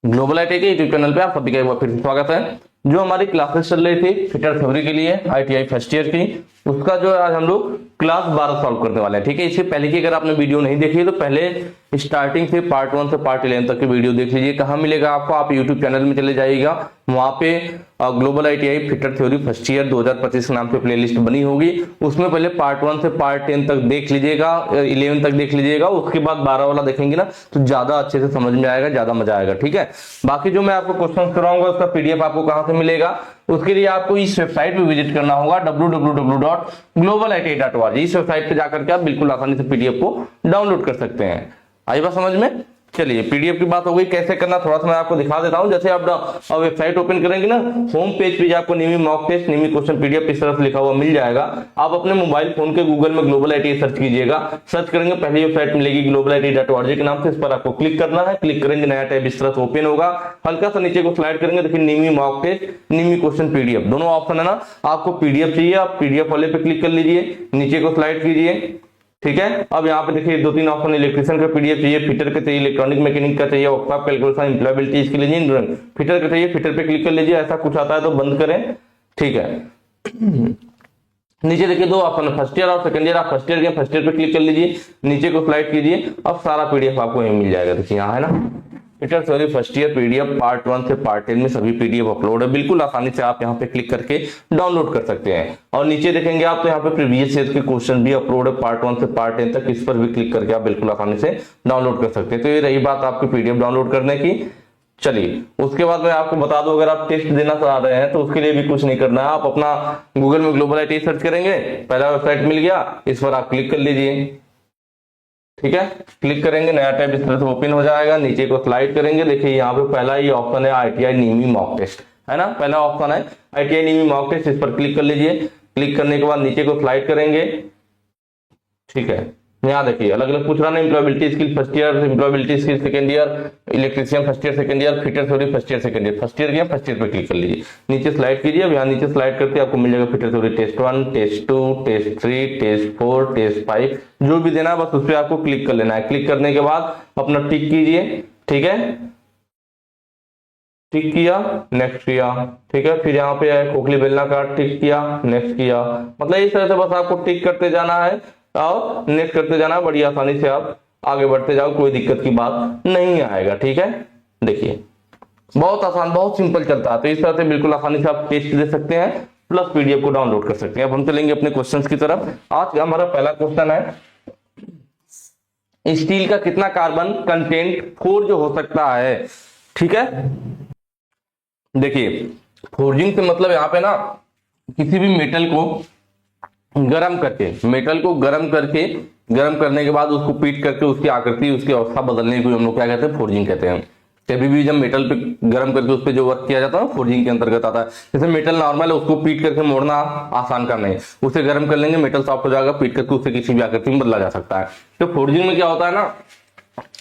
Global ITI के YouTube channel पे आप सभी का एक बार फिर से स्वागत है। जो हमारी क्लासेस चल रही थी फिटर थ्योरी के लिए आईटीआई फर्स्ट ईयर की, उसका जो आज हम लोग क्लास 12 सॉल्व करने वाले हैं। ठीक है, इससे पहले की अगर आपने वीडियो नहीं देखी है तो पहले स्टार्टिंग से पार्ट 1 से पार्ट 11 तक की वीडियो देख लीजिए। कहाँ मिलेगा आपको? आप यूट्यूब चैनल में चले जाइएगा, वहां पे global ITI fitter theory first year 2025 के नाम से प्लेलिस्ट बनी होगी। उसमें पहले पार्ट 1 से पार्ट 10 तक देख लीजिएगा, 11 तक देख लीजिएगा। उसके बाद 12 वाला देखेंगे ना तो ज्यादा अच्छे से समझ में आएगा, ज्यादा मजा आएगा। ठीक है, बाकी जो मैं आपको क्वेश्चन कराऊंगा उसका पीडीएफ आपको कहां से मिलेगा? उसके लिए आपको इस वेबसाइट पे विजिट करना होगा www.globaliti.org। इस वेबसाइट पे जाकर के आप बिल्कुल आसानी से पीडीएफ को डाउनलोड कर सकते हैं। आई बात समझ में? चलिए, पीडीएफ की बात हो गई, कैसे करना थोड़ा सा मैं आपको दिखा देता हूं। जैसे आप वेबसाइट ओपन करेंगे ना, होम पेज पे आपको निमी मॉक टेस्ट निमी क्वेश्चन पीडीएफ इस तरफ लिखा हुआ मिल जाएगा। आप अपने मोबाइल फोन के गूगल में ग्लोबल आईटीआई सर्च कीजिएगा। सर्च करेंगे पहली वेबसाइट मिलेगी globaliti.org के नाम से। इस पर आपको क्लिक करना है। क्लिक करेंगे, नया टैब इस तरह से ओपन होगा। हल्का सा नीचे को स्लाइड करेंगे, देखिए निमी मॉक टेस्ट निमी क्वेश्चन पीडीएफ दोनों ऑप्शन है ना। आपको पीडीएफ चाहिए, आप पीडीएफ वाले पे क्लिक कर लीजिए, नीचे को स्लाइड कीजिए। ठीक है, अब यहाँ पे देखिए 2-3 ऑप्शन, इलेक्ट्रिशियन का पीडीएफ चाहिए, फिटर का चाहिए, इलेक्ट्रॉनिक मैकेनिक का चाहिए, वर्कशॉप कैलकुलेशन एम्प्लॉयबिलिटी इसके लिए नहीं, फिटर का चाहिए, फिटर पे क्लिक कर लीजिए। ऐसा कुछ आता है तो बंद करें। ठीक है, नीचे देखिए 2 ऑप्शन, फर्स्ट ईयर और सेकंड ईयर। आप फर्स्ट ईयर के फर्स्ट ईयर पे क्लिक कर लीजिए, नीचे को स्लाइड कीजिए। अब सारा पीडीएफ आपको यहीं मिल जाएगा। देखिए यहाँ है ना, fitter theory first year PDF part 1 से पार्ट 10 में सभी पीडीएफ अपलोड है। बिल्कुल आसानी से आप यहाँ पे क्लिक करके डाउनलोड कर सकते हैं। और नीचे देखेंगे आप तो यहाँ पे प्रीवियस ईयर के क्वेश्चन भी अपलोड है पार्ट 1 से पार्ट 10 तक। इस पर भी क्लिक करके आप बिल्कुल आसानी से डाउनलोड कर सकते हैं। तो ये रही बात आपकी पीडीएफ डाउनलोड करने की। चलिए, उसके बाद मैं आपको बता दूं, अगर आप टेस्ट देना चाह रहे हैं तो उसके लिए भी कुछ नहीं करना है। आप अपना गूगल में ग्लोबल आईटीआई सर्च करेंगे, पहला वेबसाइट मिल गया, इस पर आप क्लिक कर लीजिए। ठीक है, क्लिक करेंगे, नया टैब इस तरह से ओपन हो जाएगा। नीचे को स्लाइड करेंगे, देखिए यहाँ पे पहला ही ऑप्शन है आईटीआई नीमी मॉक टेस्ट, है ना। पहला ऑप्शन है आईटीआई नीमी मॉक टेस्ट, इस पर क्लिक कर लीजिए। क्लिक करने के बाद नीचे को स्लाइड करेंगे। ठीक है, यहाँ देखिए अलग अलग पूछ रहा है, employability skill first year, employability skill second year, electrician first year second year, fitter theory first year second year. First year गया, फर्स्ट ईयर पे क्लिक कर लीजिए, नीचे स्लाइड कीजिए। अब यहाँ नीचे स्लाइड करते आपको मिल जाएगा fitter theory test 1, test 2, test 3, test 4, test 5, जो भी देना है बस उस पर आपको क्लिक कर लेना है। क्लिक करने के बाद अपना टिक कीजिए। ठीक है, टिक किया, नेक्स्ट किया। ठीक है, फिर यहाँ पे खोखली बेलनाकार टिक किया, नेक्स्ट किया। मतलब इस तरह से बस आपको टिक करते जाना है और नेक्स्ट करते जाना है। बड़ी आसानी से आप आगे बढ़ते जाओ, कोई दिक्कत की बात नहीं आएगा। ठीक है, देखिए बहुत आसान, बहुत सिंपल चलता है। तो इस तरह से बिल्कुल आसानी से आप टेस्ट दे सकते हैं, प्लस पीडीएफ को डाउनलोड कर सकते हैं। अब हम चलेंगे अपने क्वेश्चंस की तरफ। आज हमारा पहला क्वेश्चन है, स्टील का कितना कार्बन कंटेंट फोर्ज हो सकता है? ठीक है, देखिए फोर्जिंग से मतलब यहाँ पे ना किसी भी मेटल को गरम करके, मेटल को गरम करने के बाद उसको पीट करके उसकी आकृति, उसकी अवस्था बदलने को हम लोग क्या कहते हैं? फोर्जिंग कहते हैं। कभी भी जब मेटल पे गरम करके उस पर जो वर्क किया जाता है फोर्जिंग के अंतर्गत आता है। जैसे मेटल नॉर्मल है, उसको पीट करके मोड़ना आसान काम नहीं, उसे गर्म कर लेंगे, मेटल सॉफ्ट हो जाएगा, पीट करके उसे किसी भी आकृति में बदला जा सकता है। तो फोर्जिंग में क्या होता है ना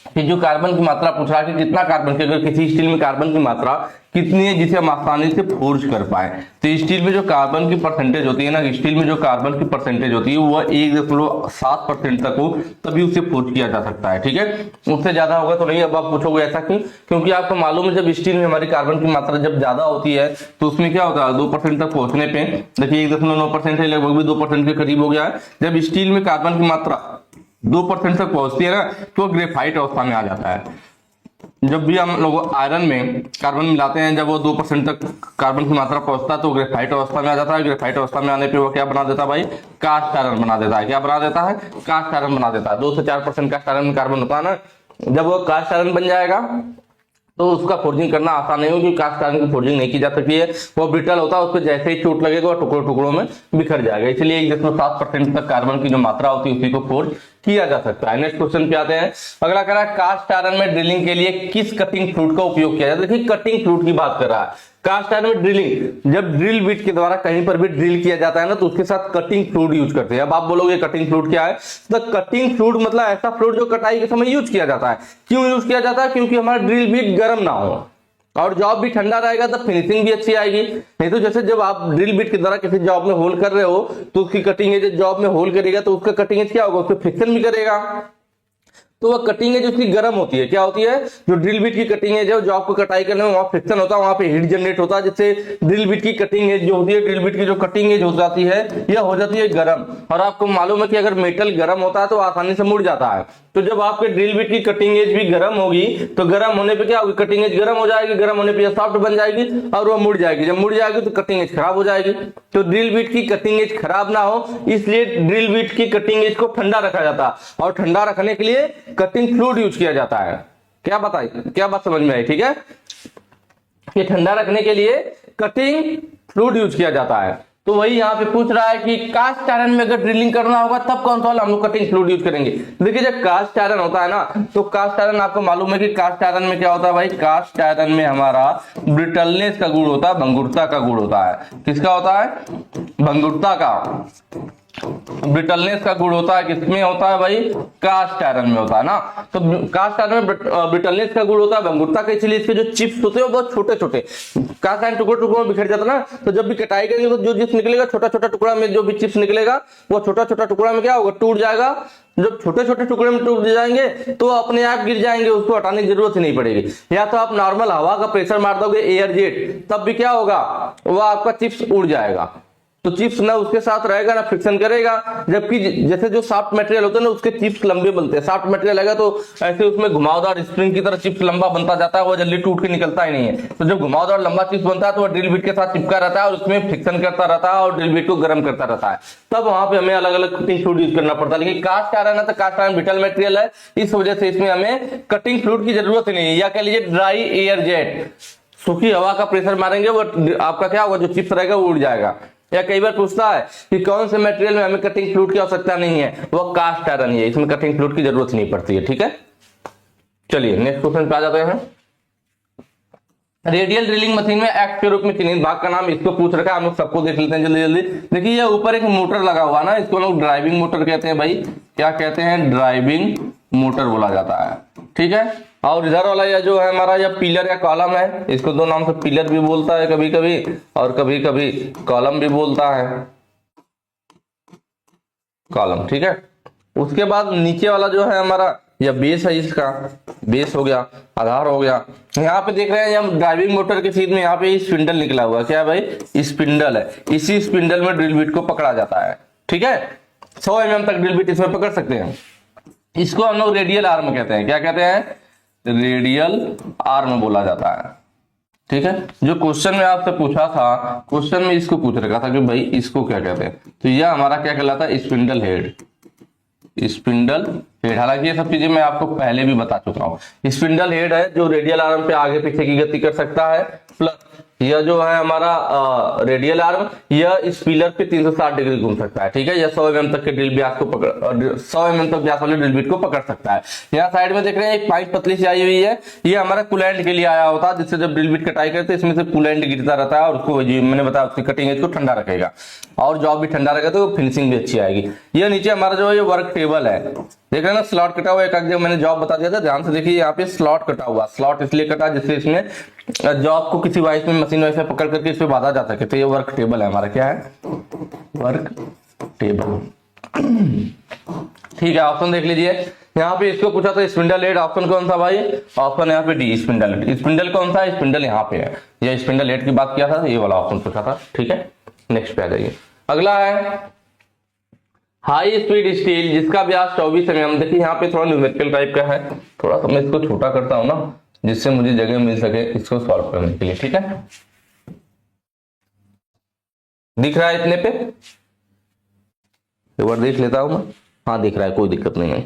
कि जो कार्बन की मात्रा पूछ रहा है कि कितना कार्बन की, अगर किसी स्टील में कार्बन की मात्रा कितनी है जिसे हम आसानी से फोर्ज कर पाए, तो स्टील में जो कार्बन की परसेंटेज होती है ना, स्टील में जो कार्बन की परसेंटेज होती है वह 1.7% तक हो, तभी उसे फोर्ज किया जा सकता है। ठीक है, उससे ज्यादा होगा तो नहीं। अब आप पूछोगे ऐसा क्यों? क्योंकि आपको मालूम है जब स्टील में हमारी कार्बन की मात्रा जब ज्यादा होती है तो उसमें क्या होता है, 2% तक पहुंचने पे, देखिए 1.9% है, लगभग भी 2% के करीब हो गया है। जब स्टील में कार्बन की मात्रा 2% तक पहुंचती है ना तो ग्रेफाइट अवस्था में आ जाता है। जब भी हम लोग आयरन में कार्बन मिलाते हैं, जब वो 2% तक कार्बन की मात्रा पहुंचता है तो ग्रेफाइट अवस्था में आ जाता है। ग्रेफाइट अवस्था में आने पे वो क्या बना देता है भाई? कास्ट आयरन बना देता है। क्या बना देता है? कास्ट आयरन बना देता है। 2 से 4% कास्ट आयरन में कार्बन होता है ना, जब वो कास्ट आयरन बन जाएगा तो उसका फोर्जिंग करना आसान नहीं होगी, क्योंकि कास्ट आयरन की फोर्जिंग नहीं की जा सकती है। वो ब्रिटल होता है, उस पर जैसे ही चोट लगेगा वो टुकड़ों टुकड़ों में बिखर जाएगा। इसलिए 1.7% तक कार्बन की जो मात्रा होती है उसी को फोर्ज किया जा सकता है। नेक्स्ट क्वेश्चन पे आते हैं। अगला कह रहा है कास्ट आयरन में ड्रिलिंग के लिए किस कटिंग फ्लूइड का उपयोग किया जाता है? देखिए कटिंग फ्लूइड की बात कर रहा है। कास्ट आयरन में ड्रिलिंग, जब ड्रिल बिट के द्वारा कहीं पर भी ड्रिल किया जाता है ना तो उसके साथ कटिंग फ्लूइड यूज करते हैं। अब आप बोलोगे कटिंग फ्लूइड क्या है? तो कटिंग फ्लूइड मतलब ऐसा फ्लूइड जो कटाई के समय यूज किया जाता है। क्यों यूज किया जाता है? क्योंकि हमारा ड्रिल बिट गर्म ना हो और जॉब भी ठंडा रहेगा तो फिनिशिंग भी अच्छी आएगी। नहीं तो जैसे जब आप ड्रिल बिट के द्वारा किसी जॉब में होल कर रहे हो तो उसकी कटिंग एज जॉब में होल करेगा तो उसका कटिंग एज क्या होगा? उसको फ्रिक्शन भी करेगा। तो वह कटिंग एज उसकी गर्म होती है। क्या होती है? जो ड्रिल बिट की कटिंग एज है, जो आपको कटाई करने में वहां फ्रिक्शन होता है, वहां पे हीट जनरेट होता है, जिससे ड्रिल बिट की कटिंग एज जो होती है, ड्रिल बिट की जो कटिंग एज हो जाती है, यह हो जाती है गर्म। और आपको मालूम है कि अगर मेटल गर्म होता है तो आसानी से मुड़ जाता है। तो जब आपके ड्रिल बिट की कटिंग एज भी गर्म होगी तो गर्म होने पे क्या होगी? कटिंग एज गर्म हो जाएगी, गर्म होने पे सॉफ्ट बन जाएगी और वो मुड़ जाएगी। जब मुड़ जाएगी तो कटिंग एज खराब हो जाएगी। तो ड्रिल बिट की कटिंग एज खराब ना हो इसलिए ड्रिल बिट की कटिंग एज को ठंडा रखा जाता है, और ठंडा रखने के लिए कटिंग फ्लूइड यूज किया जाता है। क्या बात समझ में आई? ठीक है, ये ठंडा रखने के लिए कटिंग फ्लूइड यूज किया जाता है। तो वही यहाँ पे पूछ रहा है कि कास्ट आयरन में अगर ड्रिलिंग करना होगा तब कौन सा वाला हम लोग कटिंग फ्लूइड यूज करेंगे। देखिए जब कास्ट आयरन होता है ना, तो कास्ट आयरन आपको मालूम है कि कास्ट आयरन में क्या होता है भाई? कास्ट आयरन में हमारा ब्रिटलनेस का गुण होता है, भंगुरता का गुण होता है। किसका होता है? भंगुरता का। ब्रिटलनेस का गुण होता है किसमें होता है भाई? कास्ट आयरन में होता है ना। तो कास्ट आयरन में ब्रिटलनेस का गुण होता है भंगुरता का, इसलिए इसके जो चिप्स होते हैं वो बहुत छोटे छोटे कास्ट आयरन टुकड़े टुकड़ों में बिखर जाता है ना। तो जब भी कटाई करेंगे तो जो चिप्स निकलेगा छोटा छोटा टुकड़ा में, जो भी चिप्स निकलेगा वो छोटा छोटा टुकड़ा में क्या होगा? टूट जाएगा। जब छोटे छोटे टुकड़े में टूट जाएंगे तो अपने आप गिर जाएंगे, उसको हटाने की जरूरत ही नहीं पड़ेगी। या तो आप नॉर्मल हवा का प्रेशर मार दोगे, एयर जेट, तब भी क्या होगा? वह आपका चिप्स उड़ जाएगा। तो चिप्स ना उसके साथ रहेगा ना फ्रिक्शन करेगा। जबकि जैसे जो सॉफ्ट मटेरियल होता है ना उसके चिप्स लंबे बनते हैं। सॉफ्ट मटेरियल लगा तो ऐसे उसमें घुमावदार स्प्रिंग की तरह चिप्स लंबा बनता जाता है, वो जल्दी टूट के निकलता ही नहीं है। तो जब घुमावदार लंबा चिप्स बनता है तो वह ड्रिल बिट के साथ चिपका रहता है और उसमें फ्रिक्शन करता रहता है और ड्रिल बिट को गर्म करता रहता है। तब वहां पे हमें अलग अलग कटिंग फ्लूइड यूज करना पड़ता है। लेकिन कास्ट आयरन है तो कास्ट आयरन ब्रिटल मटेरियल है, इस वजह से इसमें हमें कटिंग फ्लूइड की जरूरत ही नहीं है। या कह लीजिए ड्राई एयर जेट, सूखी हवा का प्रेशर मारेंगे वो आपका क्या होगा? जो चिप्स रहेगा वो उड़ जाएगा। या कई बार पूछता है कि कौन से मटेरियल में हमें कटिंग फ्लूइड की आवश्यकता नहीं है, वो कास्ट आयरन है, इसमें कटिंग फ्लूइड की जरूरत नहीं पड़ती है। ठीक है, चलिए नेक्स्ट क्वेश्चन पे आ जाते हैं। रेडियल ड्रिलिंग मशीन में एक्स के रूप में चिन्हित भाग का नाम, इसको पूछ रखा है, हम लोग सबको देख लेते हैं जल्दी जल्दी। देखिए ये ऊपर एक मोटर लगा हुआ ना, इसको लोग ड्राइविंग मोटर कहते हैं भाई। क्या कहते हैं? ड्राइविंग मोटर बोला जाता है। ठीक है, और इधर वाला यह जो है हमारा यह पिलर या कॉलम है, इसको दो नाम से पिलर भी बोलता है कभी कभी, और कभी कभी कॉलम भी बोलता है, कॉलम। ठीक है, उसके बाद नीचे वाला जो है हमारा यह बेस है, इसका बेस हो गया, आधार हो गया। यहाँ पे देख रहे हैं हम ड्राइविंग मोटर के सीट में यहाँ पे स्पिंडल निकला हुआ है। क्या है भाई? स्पिंडल है। इसी स्पिंडल में ड्रिल बिट को पकड़ा जाता है। ठीक है, 100 mm तक ड्रिल बिट इसमें पकड़ सकते हैं। इसको हम लोग रेडियल आर्म कहते हैं। क्या कहते हैं? रेडियल आर्म बोला जाता है। ठीक है, जो क्वेश्चन में आपसे पूछा था, क्वेश्चन में इसको पूछ रखा था कि भाई इसको क्या कहते हैं, तो यह हमारा क्या कहलाता है? Spindle head. स्पिंडल हेड, हालांकि ये सब चीजें मैं आपको पहले भी बता चुका हूं। स्पिंडल हेड है जो रेडियल आर्म पे आगे पीछे की गति कर सकता है, प्लस यह जो है हमारा रेडियल आर्म, यह इस पिलर पे 360 डिग्री घूम सकता है। ठीक है, यह 100 mm तक के ड्रिल व्यास को पकड़ 100 mm तक व्यास वाले ड्रिल बिट को पकड़ सकता है। यहाँ साइड में देख रहे हैं एक पाइप पतली सी आई हुई है, ये हमारा कूलेंट के लिए आया होता है, जिससे जब ड्रिल बिट कटाई करते हैं इसमें से कूलेंट गिरता रहता है और उसको मैंने बताया उसकी कटिंग एज को ठंडा रखेगा, और जॉब भी ठंडा रहेगा तो फिनिशिंग भी अच्छी आएगी। ये नीचे हमारा जो है ये वर्क टेबल है, देख रहे हैं ना, स्लॉट कटा हुआ। एक मैंने जॉब बता दिया था, ध्यान से देखिए, यहाँ पे स्लॉट कटा हुआ। स्लॉट इसलिए कटा जिससे इसमें जॉब को किसी वाइस में मशीन वाइस में पकड़ करके इस पे बांधा जा सके। तो ये वर्क टेबल है हमारा। क्या है? Work table. ठीक है, ऑप्शन देख लीजिए। यहाँ पे इसको पूछा था स्पिंडल हेड, ऑप्शन कौन सा भाई? ऑप्शन यहाँ पे डी, स्पिंडल हेड। स्पिंडल कौन सा है? स्पिंडल यहाँ पे है, ये स्पिंडल हेड की बात किया था, ये वाला ऑप्शन पूछा था। ठीक है, नेक्स्ट पे आ जाइए। अगला है हाई स्पीड स्टील जिसका व्यास 24 mm। देखिए यहाँ पे थोड़ा न्यूमेरिकल टाइप का है, थोड़ा सा मैं इसको छोटा करता हूं ना, जिससे मुझे जगह मिल सके इसको सॉल्व करने के लिए। ठीक है, दिख रहा है इतने पे? एक बार देख लेता हूं मैं। हाँ दिख रहा है, कोई दिक्कत नहीं है।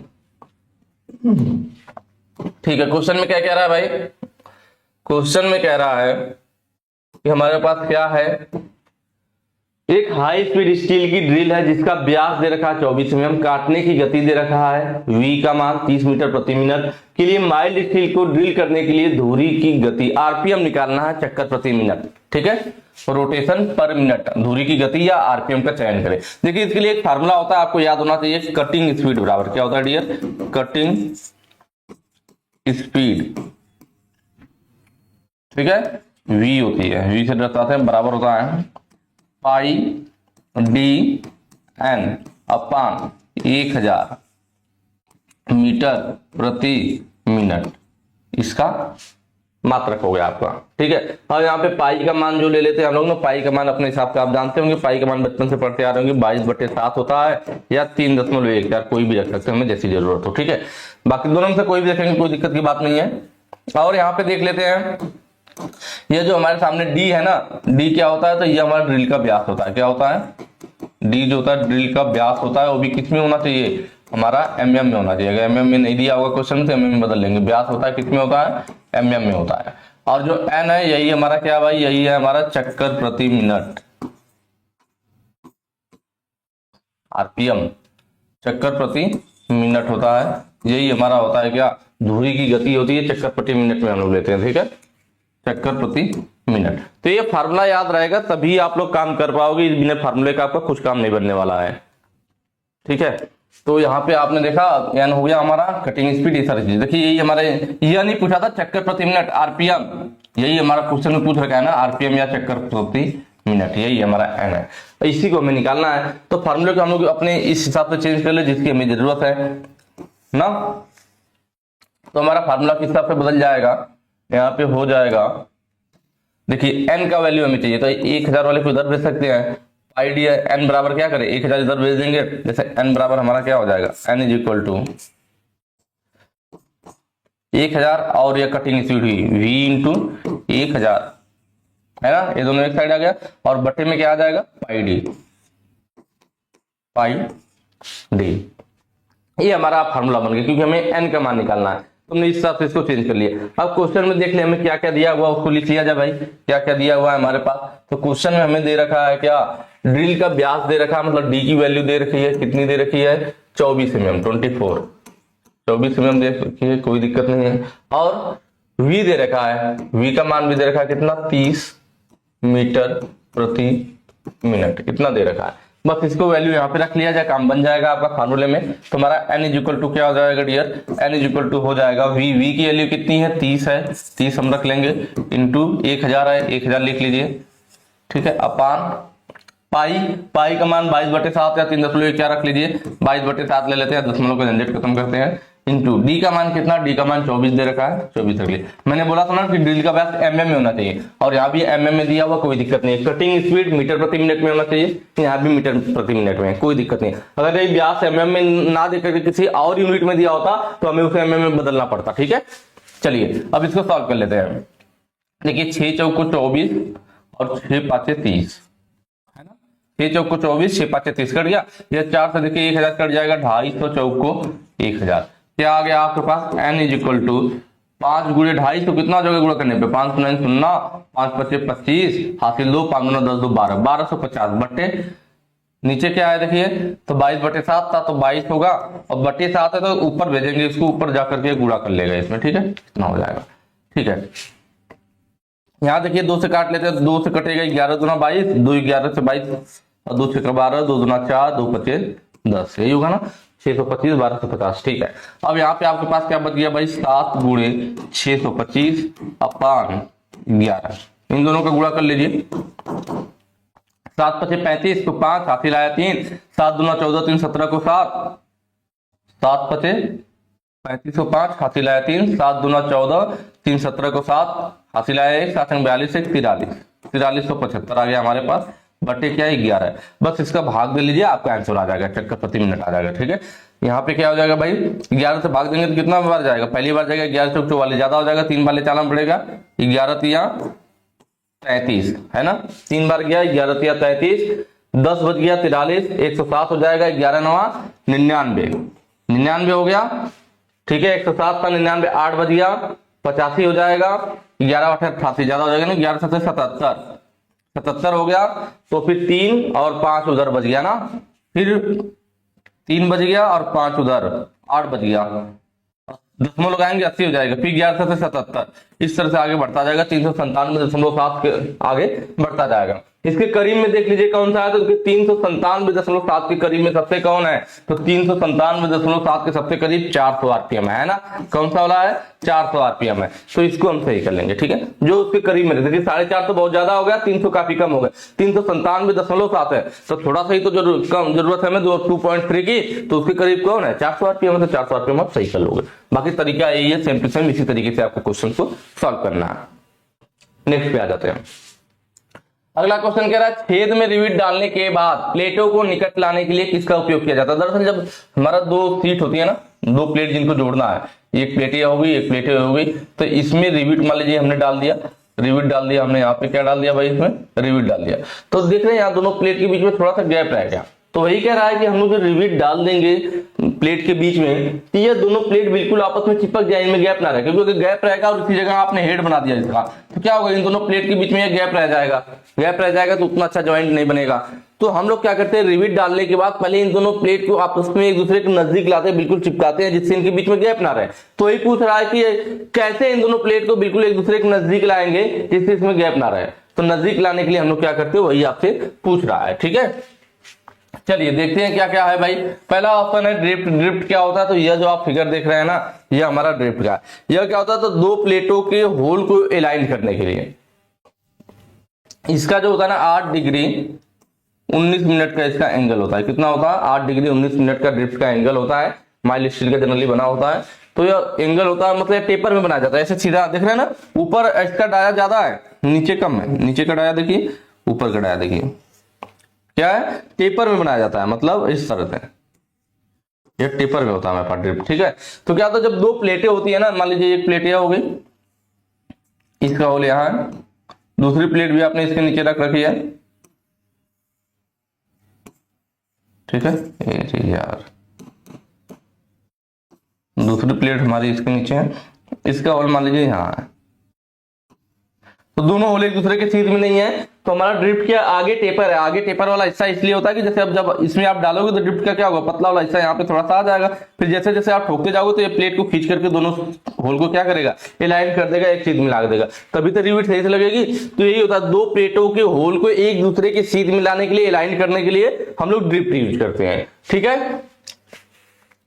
ठीक है, क्वेश्चन में क्या कह रहा है भाई? क्वेश्चन में कह रहा है कि हमारे पास क्या है, एक हाई स्पीड स्टील की ड्रिल है जिसका व्यास दे रखा है 24 mm, काटने की गति दे रखा है v का मान 30 मीटर प्रति मिनट के लिए माइल्ड स्टील को ड्रिल करने के लिए धुरी की गति आरपीएम निकालना है, चक्कर प्रति मिनट। ठीक है, रोटेशन पर मिनट, धुरी की गति या आरपीएम का चयन करें। देखिए इसके लिए एक फार्मूला होता है, आपको याद होना चाहिए, कटिंग स्पीड बराबर क्या होता है डियर? कटिंग स्पीड, ठीक है, v होती है, v से दर्शाते हैं, बराबर होता है पाई डी एन अपान 1000 मीटर प्रति मिनट इसका मात्रक हो गया आपका। ठीक है, अब यहाँ पे पाई का मान जो ले लेते हैं हम लोग ना, पाई का मान अपने हिसाब से आप जानते होंगे, पाई का मान बचपन से पढ़ते आ रहे होंगे, 22/7 होता है या 3.1, यार कोई भी रख सकते हैं हमें जैसी जरूरत हो। ठीक है, बाकी दोनों में से कोई भी रखेंगे कोई दिक्कत की बात नहीं है। और यहाँ पे देख लेते हैं, ये जो हमारे सामने डी है ना, डी क्या होता है, तो ये हमारा ड्रिल का व्यास होता है। क्या होता है, डी जो होता है ड्रिल का व्यास होता है, वो भी किस में होना चाहिए, हमारा mm में होना चाहिए। अगर mm में नहीं दिया होगा क्वेश्चन में तो mm में बदल लेंगे। व्यास होता है किस में होता है, mm में होता है। और जो n है यही हमारा क्या भाई, यही है हमारा चक्कर प्रति मिनट, आरपीएम, चक्कर प्रति मिनट होता है। यही हमारा होता है क्या, धुरी की गति होती है, चक्कर प्रति मिनट में हम लोग लेते हैं। ठीक है, चक्कर प्रति मिनट। तो ये फार्मूला याद रहेगा तभी आप लोग काम कर पाओगे, बिना फार्मूले का आपका कुछ काम नहीं बनने वाला है। ठीक है, तो यहाँ पे आपने देखा एन हो गया हमारा कटिंग स्पीड, ये सारी चीज देखिए। यही हमारे यह नहीं पूछा था चक्कर प्रति मिनट आरपीएम, यही हमारा क्वेश्चन में पूछ रखा है ना, आरपीएम या चक्कर प्रति मिनट, यही हमारा एन है, इसी को हमें निकालना है। तो फार्मूले को हम लोग अपने इस हिसाब से चेंज कर ले जिसकी हमें जरूरत है ना। तो हमारा फार्मूला किस हिसाब से बदल जाएगा, यहाँ पे हो जाएगा, देखिए एन का वैल्यू हमें चाहिए तो 1000 वाले को इधर भेज सकते हैं, आइडिया एन बराबर क्या करें 1000 इधर भेज देंगे, जैसे एन बराबर हमारा क्या हो जाएगा, एन इज इक्वल टू 1000 और ये कटिंग स्पीड हुई v इंटू 1000 है ना, ये दोनों एक साइड आ गया, और बट्टे में क्या आ जाएगा पाई डी। ये हमारा फार्मूला बन गया क्योंकि हमें एन का मान निकालना है। तुमने इस हिसाब से इसको चेंज कर लिया। अब क्वेश्चन में देख लिया हमें क्या क्या दिया हुआ, उसको लिख लिया जाए भाई, क्या क्या दिया हुआ है हमारे पास। तो क्वेश्चन में हमें दे रखा है क्या, ड्रिल का व्यास दे रखा है, मतलब डी की वैल्यू दे रखी है, कितनी दे रखी है 24 mm, 24 mm दे रखी है, कोई दिक्कत नहीं है। और v दे रखा है, v का मान भी दे रखा है कितना 30 मीटर प्रति मिनट, इतना दे रखा है। बस इसको वैल्यू यहाँ पे रख लिया जाए, काम बन जाएगा आपका फार्मूले में। तो हमारा n इज इक्वल टू क्या हो जाएगा dear, n is equal to हो जाएगा v की वैल्यू कितनी है 30 है, 30 हम रख लेंगे इंटू 1000 है, 1000 लिख लीजिए। ठीक है, अपान पाई का मान 22/7 या 3.1 क्या रख लीजिए, 22/7 ले लेते हैं, दशमलव का झंझट खत्म करते हैं, इंटू डी का मान कितना, डी का मान 24 दे रखा है, 24 रख लिया। मैंने बोला था ना कि ड्रिल का व्यास mm में होना चाहिए, और यहाँ भी mm में दिया हुआ, कोई दिक्कत नहीं है। कटिंग स्पीड मीटर प्रति मिनट में होना चाहिए, यहाँ भी मीटर प्रति मिनट में, कोई दिक्कत नहीं। अगर ये व्यास mm में ना देकर किसी और यूनिट में दिया होता तो हमें उसे mm में बदलना पड़ता। ठीक है, चलिए अब इसको सॉल्व कर लेते हैं। देखिए 6 चौको 24 और 6 पाँचे 30 है ना, 6 चौको 24, 6 पाँचे 30 कट गया, ये 4 से देखिए 1000 कट जाएगा, 250 चौको 1000। क्या आ गया आपके पास, n इज इक्वल टू 5 गुणे 250 कितना हो जाएगा गुणा करने पे, 5 9 0, 5 5 25, हासिल 2, 5 9 10 2 12, 1250 बट्टे नीचे क्या है देखिए, तो 22/7 था तो 22 होगा, और बट्टे 7 है तो ऊपर भेजेंगे, इसको ऊपर जाकर के गुणा कर लेगा इसमें। ठीक है, इतना हो जाएगा। ठीक है, यहाँ देखिए 2 से काट लेते हैं, 2 से कटेगा 11 दूना 22, 2 11 से 22, और 2 6 12, 2 दूना 4, 2 5 10, यही होगा ना, 625 1250। ठीक है, अब यहाँ पे आपके पास क्या बच गया भाई, 7 गुणे 625 अपान 11, इन दोनों का गुणा कर लीजिए। 7 5 35 तो 5, हाथी लाया 3, 7 दूना 14, 3 17 को 7, 7 5 35 को 5, हाथी लाया 3, 7 दूना 14, 3 17 को 7, हाथी लाया 1, 7 42 1 43, 4375 आ गया हमारे पास, बटे क्या है 11 है। बस इसका भाग दे लीजिए, आपका आंसर आ जाएगा, चक्कर प्रति मिनट आ जाएगा। ठीक है, यहाँ पे क्या हो जाएगा भाई, 11 से भाग देंगे तो कितना बार जाएगा, पहली बार जाएगा 11 चौक 44, ज्यादा हो जाएगा, 3 बार ले चलना पड़ेगा, 11 तिया 33 है ना, 3 बार गया 11 तिया 33, 10 बच गया 43, 107 हो जाएगा, 11 9 99 हो गया। ठीक है, 107 का 99 8 बच गया 85 हो जाएगा, 11 8 88 ज्यादा हो जाएगा ना, 11 7 77 हो गया, तो फिर 3 और 5 उधर बच गया ना, फिर 3 बच गया और 5 उधर 8 बच गया, दशमलव लगाएंगे 80 हो जाएगा, फिर 11 से 77, इस तरह से आगे बढ़ता जाएगा, 397.7 के आगे बढ़ता जाएगा। इसके करीब में देख लीजिए कौन सा है, तो 397.7 के करीब में सबसे कौन है, तो 397.7 के सबसे करीब 400 आरपीएम है ना, कौन सा वाला है, 400 आरपीएम है। तो इसको हम सही कर लेंगे, ठीक है, जो उसके करीब में, देखिए 450 तो बहुत ज्यादा हो गया, 300 काफी कम हो गया, 397.7 है, तो थोड़ा सा ही तो जरूरत है हमें 2.3 की, तो उसके करीब कौन है, 400 आरपीएम है, तो 400 आरपीएम आप सही कर लोगे। बाकी तरीका यही है, सेम टू सेम इसी तरीके से आपको क्वेश्चन को सॉल्व करना है। नेक्स्ट पे आ जाते हैं। अगला क्वेश्चन कह रहा है, छेद में रिविट डालने के बाद प्लेटों को निकट लाने के लिए किसका उपयोग किया जाता है। दरअसल जब हमारा दो सीट होती है ना, दो प्लेट जिनको जोड़ना है, एक प्लेट ये होगी एक प्लेट ये होगी, तो इसमें रिविट मान लीजिए हमने डाल दिया, रिविट डाल दिया हमने, यहाँ पे क्या डाल दिया भाई, इसमें रिविट डाल दिया, तो देख रहे हैं यहाँ दोनों प्लेट के बीच में थोड़ा सा गैप रह गया, तो वही कह रहा है कि हम लोग जो रिविट डाल देंगे प्लेट के बीच में, तो ये दोनों प्लेट बिल्कुल आपस में चिपक जाए, इनमें गैप ना रहे, क्योंकि अगर गैप रहेगा और इसी जगह आपने हेड बना दिया इसका, तो क्या होगा, इन दोनों प्लेट के बीच में गैप रह जाएगा, गैप रह जाएगा तो उतना अच्छा ज्वाइंट नहीं बनेगा। तो हम लोग क्या करते हैं, रिविट डालने के बाद पहले इन दोनों प्लेट को आपस में एक दूसरे के नजदीक लाते हैं, बिल्कुल चिपकाते हैं, जिससे इनके बीच में गैप ना रहे। तो यही पूछ रहा है कि कैसे इन दोनों प्लेट को बिल्कुल एक दूसरे के नजदीक लाएंगे जिससे इसमें गैप ना रहे। तो नजदीक लाने के लिए हम लोग क्या करते हैं, वही आपसे पूछ रहा है, ठीक है। चलिए देखते हैं क्या क्या है भाई। पहला ऑप्शन है ड्रिफ्ट। ड्रिफ्ट क्या होता है, तो यह जो आप फिगर देख रहे हैं ना, यह हमारा ड्रिफ्ट का, यह क्या होता है, तो दो प्लेटों के होल को अलाइन करने के लिए, इसका जो होता है ना 8 डिग्री 19 मिनट का इसका एंगल होता है, कितना होता है, 8 डिग्री 19 मिनट का ड्रिफ्ट का एंगल होता है, माइल्ड स्टील का जनरली बना होता है। तो यह एंगल होता है, मतलब टेपर में बनाया जाता है, ऐसे सीधा देख रहे हैं ना, ऊपर इसका डाया ज्यादा है, नीचे कम है, नीचे का डाया देखिए, ऊपर का डाया देखिए, क्या है, टेपर में बनाया जाता है, मतलब इस तरह से ये टेपर में होता है हमारे पास ड्रिफ्ट, ठीक है। तो क्या होता है, जब दो प्लेटें होती है ना, मान लीजिए एक प्लेट यह हो गई, इसका होल यहां है, दूसरी प्लेट भी आपने इसके नीचे रख रखी है, ठीक है, यार दूसरी प्लेट हमारी इसके नीचे है, इसका होल मान लीजिए यहां है, तो दोनों होल एक दूसरे के छेद में नहीं है, तो हमारा ड्रिफ्ट क्या आगे टेपर है। आगे टेपर वाला हिस्सा इसलिए होता है कि जैसे अब जब इसमें आप डालोगे तो ड्रिफ्ट का क्या होगा, पतला वाला हिस्सा यहाँ पे थोड़ा सा आ जाएगा, फिर जैसे जैसे आप ठोकते जाओगे तो ये प्लेट को खींच करके दोनों होल को क्या करेगा, अलाइन कर देगा, एक छेद में ला देगा, तभी तो रिविट सही से लगेगी। तो यही होता है, दो प्लेटों के होल को एक दूसरे के छेद में लाने के लिए, अलाइन करने के लिए हम लोग ड्रिफ्ट यूज करते हैं, ठीक है।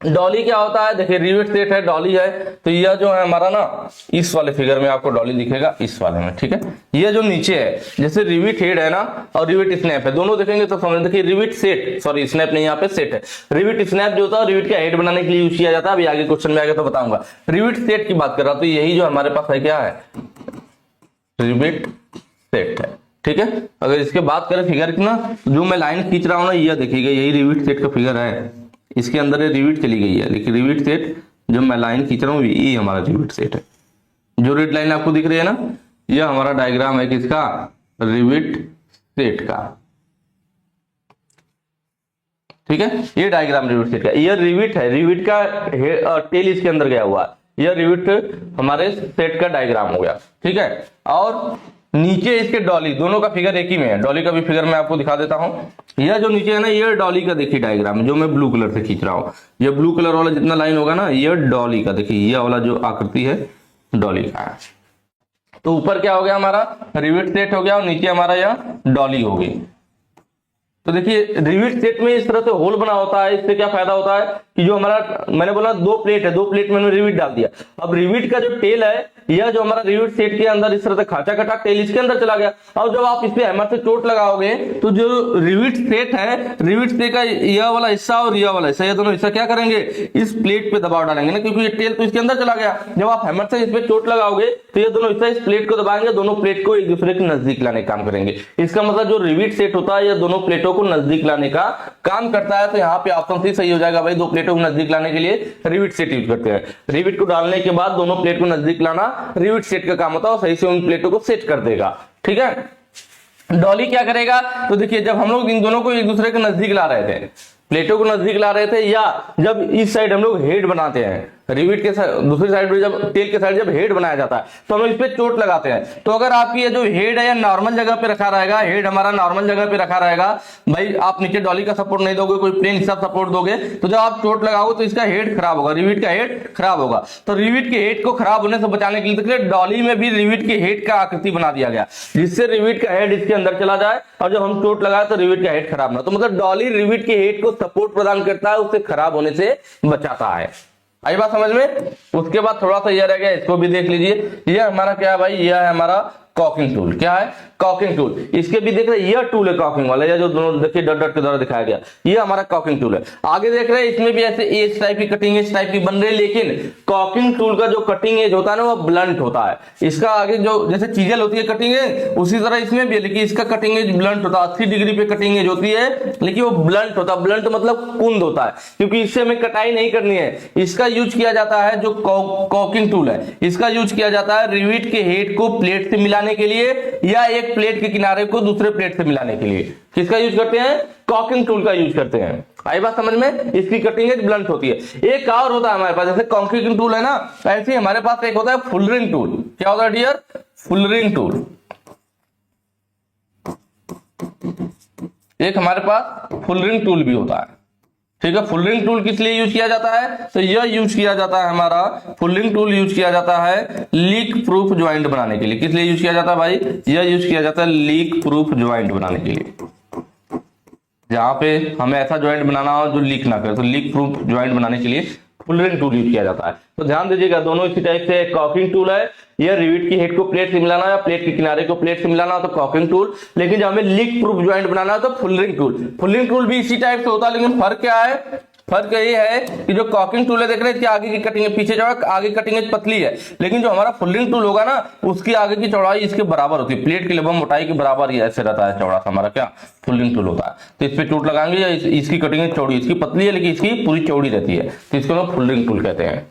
डॉली क्या होता है, देखिए रिविट सेट है, डॉली है, तो यह जो है हमारा ना, इस वाले फिगर में आपको डॉली दिखेगा, इस वाले में, ठीक है। यह जो नीचे है, जैसे रिविट हेड है ना और रिविट स्नैप है, दोनों देखेंगे तो समझ, देखिए रिविट सेट, सॉरी स्नैप नहीं, यहाँ पे सेट है। रिविट स्नैप जो होता है रिविट का हेड बनाने के लिए यूज किया जाता है, अभी आगे क्वेश्चन में आगे तो बताऊंगा। रिविट सेट की बात कर रहा हूं, तो यही जो हमारे पास है क्या है, रिविट सेट है, ठीक है। अगर इसके बात करें फिगर की ना, जो मैं लाइन खींच रहा हूं ना, यह देखिएगा, यही रिविट सेट का फिगर है, इसके अंदर रिविट चली गई है, लेकिन रिविट सेट जो मैं लाइन खींच रहा हूँ ये हमारा रिविट सेट है। जो रेड लाइन आपको दिख रही है ना, यह हमारा डायग्राम है किसका, रिविट सेट का, ठीक है। ये डायग्राम रिविट सेट का, यह रिविट है, रिविट का टेल इसके अंदर गया हुआ है, यह रिविट हमारे सेट का डायग्राम हो गया, ठीक है। और नीचे इसके डॉली, दोनों का फिगर एक ही में है, डॉली का भी फिगर मैं आपको दिखा देता हूं। यह जो नीचे है ना, ये डॉली का देखिए डायग्राम, जो मैं ब्लू कलर से खींच रहा हूं, ये ब्लू कलर वाला जितना लाइन होगा ना, ये डॉली का, देखिए ये वाला जो आकृति है डॉली का है। तो ऊपर क्या हो गया हमारा, रिविट सेट हो गया, और नीचे हमारा यह डॉली हो गई। तो देखिए रिविट सेट में इस तरह से होल बना होता है, इससे क्या फायदा होता है कि जो हमारा, मैंने बोला दो प्लेट है, दो प्लेट में मैंने रिविट डाल दिया, अब रिविट का जो टेल है, यह जो हमारा रिविट सेट के अंदर इस तरह से खाचा कटा टेल इसके अंदर चला गया, और जब आप इस पे हैमर से चोट लगाओगे तो जो रिविट सेट है, रिविट सेट का यह वाला हिस्सा और यह वाला हिस्सा, ये दोनों हिस्सा क्या करेंगे, इस प्लेट पे दबाव डालेंगे ना, क्योंकि ये टेल तो इसके अंदर चला गया। जब आप हैमर से इस पे चोट लगाओगे तो ये दोनों हिस्सा इस प्लेट को दबाएंगे, दोनों प्लेट को एक दूसरे के नजदीक लाने का काम करेंगे। इसका मतलब जो रिविट सेट होता है, यह दोनों प्लेटों को नजदीक लाने का काम करता है। तो यहाँ पे ऑप्शन सी सही हो जाएगा भाई, दो प्लेटों को नजदीक लाने के लिए रिविट सेट यूज करते हैं। रिविट को डालने के बाद दोनों प्लेट को नजदीक लाना रिविट सेट का काम होता है, और सही से उन प्लेटों को सेट कर देगा, ठीक है। डॉली क्या करेगा, तो देखिए जब हम लोग इन दोनों को एक दूसरे के नजदीक ला रहे थे, प्लेटों को नजदीक ला रहे थे, या जब इस साइड हम लोग हेड बनाते हैं, रिविट के दूसरी साइड पे जब टेल के साइड जब हेड बनाया जाता है तो हम इस पे चोट लगाते हैं। तो अगर आपकी ये जो हेड है या नॉर्मल जगह पे रखा रहेगा, हेड हमारा नॉर्मल जगह पे रखा रहेगा, भाई आप नीचे डॉली का सपोर्ट नहीं दोगे, कोई प्लेन हिसाब सपोर्ट दोगे, तो जब आप चोट लगाओगे तो इसका हेड खराब होगा, रिविट का हेड खराब होगा। तो रिविट के हेड को खराब होने से बचाने के लिए देखिए डॉली में भी रिविट के हेड का आकृति बना दिया गया, जिससे रिविट का हेड इसके अंदर चला जाए और जब हम चोट लगाए तो रिविट का हेड खराब ना। तो मतलब डॉली रिविट के हेड को सपोर्ट प्रदान करता है, उससे खराब होने से बचाता है। आई बात समझ में। उसके बाद थोड़ा सा यह रह गया, इसको भी देख लीजिए। यह हमारा क्या है भाई, यह है हमारा कॉकिंग टूल। क्या है? Caulking tool. इसके भी देख रहे हैं यह टूल है कॉकिंग वाला, यह जो दोनों देखिए डॉट डॉट के द्वारा दिखाया गया, यह हमारा कॉकिंग टूल है। आगे देख रहे हैं इसमें भी ऐसे एज टाइप की कटिंग एज टाइप की बन रही है, लेकिन कॉकिंग टूल का जो कटिंग एज होता है ना वो ब्लंट होता है। इसका आगे जो जैसे चीजेल होती है कटिंग एज, उसी तरह इसमें भी, लेकिन इसका कटिंग एज ब्लंट होता है। 80 डिग्री पे कटिंग एज होती है, लेकिन वो ब्लंट होता है। ब्लंट मतलब कुंद होता है, क्योंकि इससे हमें कटाई नहीं करनी है। इसका यूज किया जाता है जो कॉकिंग टूल है, इसका यूज किया जाता है रिविट के हेड को प्लेट से मिलाने के लिए या एक प्लेट के किनारे को दूसरे प्लेट से मिलाने के लिए। किसका यूज करते हैं? कॉकिंग टूल का यूज करते हैं। आई बात समझ में। इसकी कटिंग एज ब्लंट होती है। एक और होता है हमारे पास, जैसे कॉकिंग टूल है ना, ऐसे ही हमारे पास एक होता है फुलरिंग टूल। क्या होता है डियर? फुलरिंग टूल। एक हमारे पास फुलरिंग टूल भी होता है। ठीक है। फुलरिंग टूल किस लिए यूज किया जाता है? तो यह यूज किया जाता है, हमारा फुलरिंग टूल यूज किया जाता है लीक प्रूफ ज्वाइंट बनाने के लिए। किस लिए यूज किया जाता है भाई? यह यूज किया जाता है लीक प्रूफ ज्वाइंट बनाने के लिए। जहां पे हमें ऐसा ज्वाइंट बनाना हो जो लीक ना करे, तो लीक प्रूफ ज्वाइंट बनाने के लिए फुलरिंग टूल यूज किया जाता है। तो ध्यान दीजिएगा, दोनों इसी टाइप से। कॉकिंग टूल है, यह रिविट की हेड को प्लेट से मिलाना या प्लेट के किनारे को प्लेट से मिलाना हो तो कॉकिंग टूल, लेकिन जब हमें लीक प्रूफ ज्वाइंट बनाना है तो फुलरिंग टूल। फुलरिंग टूल भी इसी टाइप से होता है, लेकिन फर्क क्या है? फर्क ये है कि जो कॉकिंग टूल है देख रहे हैं, आगे की कटिंग है, पीछे जो है आगे कटिंग पतली है, लेकिन जो हमारा फुलरिंग टूल होगा ना, उसकी आगे की चौड़ाई इसके बराबर होती है, प्लेट की लगभग मोटाई के बराबर ही ऐसे रहता है चौड़ा सा हमारा क्या फुलरिंग टूल होता है। तो इस पे चोट लगाएंगे, इसकी कटिंग चौड़ी, इसकी पतली है लेकिन इसकी पूरी चौड़ी रहती है, तो इसको हम फुलरिंग टूल कहते हैं।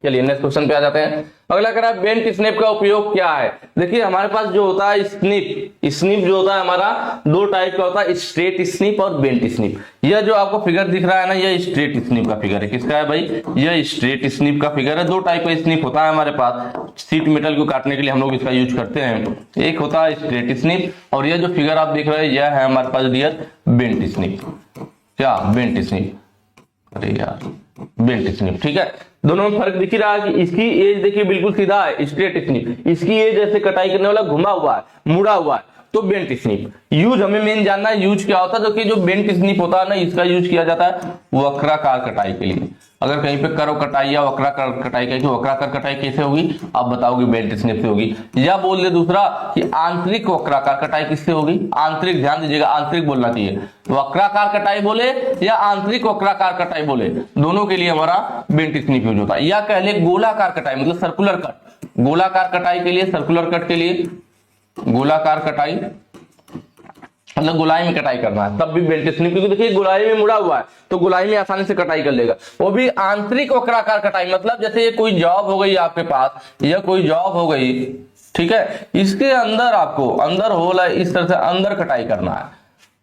चलिए नेक्स्ट क्वेश्चन पे आ जाते हैं। अगला कह रहा है बेंट स्निप का उपयोग क्या है। देखिए हमारे पास जो होता है स्निप जो होता है हमारा दो टाइप का होता है, स्ट्रेट स्निप और बेंट स्निप। यह जो आपको फिगर दिख रहा है ना, यह स्ट्रेट स्निप का फिगर है। किसका है भाई? यह स्ट्रेट स्निप का फिगर है। दो टाइप का स्निप होता है हमारे पास, शीट मेटल को काटने के लिए हम लोग इसका यूज करते हैं। एक होता है स्ट्रेट स्निप और यह जो फिगर आप देख रहे हैं यह है हमारे पास डियर बेंट स्निप। क्या? Bent snip. अरे यार बेंट स्निप। ठीक है, दोनों में फर्क दिख रहा है कि इसकी एज देखिए बिल्कुल सीधा है स्ट्रेट स्निप, इसकी एज जैसे कटाई करने वाला घुमा हुआ है, मुड़ा हुआ है, तो बेंट स्निप। यूज हमें मेन जानना है यूज क्या होता है, जो कि जो बेंट स्निप होता है ना, इसका यूज किया जाता है वक्राकार कटाई के लिए। अगर कहीं पे कर्व कटाई या वक्राकार कटाई कहीं, वक्राकार कटाई कैसे होगी आप बताओगे? बेंट स्निप से होगी। या बोल दे दूसरा कि आंतरिक वक्राकार कटाई किससे होगी? आंतरिक, ध्यान दीजिएगा आंतरिक बोलना चाहिए। वक्राकार कटाई बोले या आंतरिक वक्राकार कटाई बोले, दोनों के लिए हमारा बेंट स्निप यूज होता है। या कह ले गोलाकार कटाई मतलब सर्कुलर कट, गोलाकार कटाई के लिए, सर्कुलर कट के लिए गोलाकार कटाई मतलब गोलाई में कटाई करना है, तब भी बेंट स्निप, क्योंकि देखिए गोलाई में मुड़ा हुआ है तो गोलाई में आसानी से कटाई कर लेगा। वो भी आंतरिक वक्राकार कटाई मतलब जैसे ये कोई जॉब हो गई आपके पास, यह कोई जॉब हो गई, ठीक है, इसके अंदर आपको अंदर होल है, इस तरह से अंदर कटाई करना है।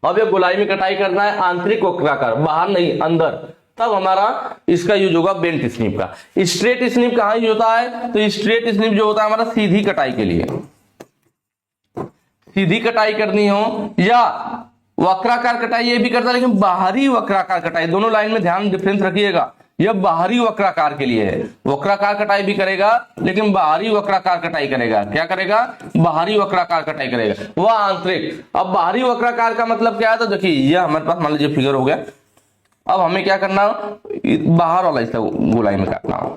अब ये गोलाई में कटाई करना है आंतरिक वक्राकार, बाहर नहीं अंदर, तब हमारा इसका यूज होगा बेंट स्निप का। स्ट्रेट स्निप कहां यूज होता है? तो स्ट्रेट स्निप जो होता है हमारा सीधी कटाई के लिए, सीधी कटाई करनी हो, या वक्राकार कटाई ये भी करता है, लेकिन बाहरी वक्राकार कटाई, दोनों लाइन में ध्यान डिफरेंस रखिएगा, यह बाहरी वक्राकार के लिए है। वक्राकार कटाई भी करेगा लेकिन बाहरी वक्राकार कटाई करेगा। क्या करेगा? बाहरी वक्राकार कटाई करेगा। वह आंतरिक। अब बाहरी वक्राकार का मतलब क्या है? तो देखिए यह हमारे पास मान लीजिए फिगर हो गया। अब हमें क्या करना, बाहर वाला हिस्सा गोलाई में काटना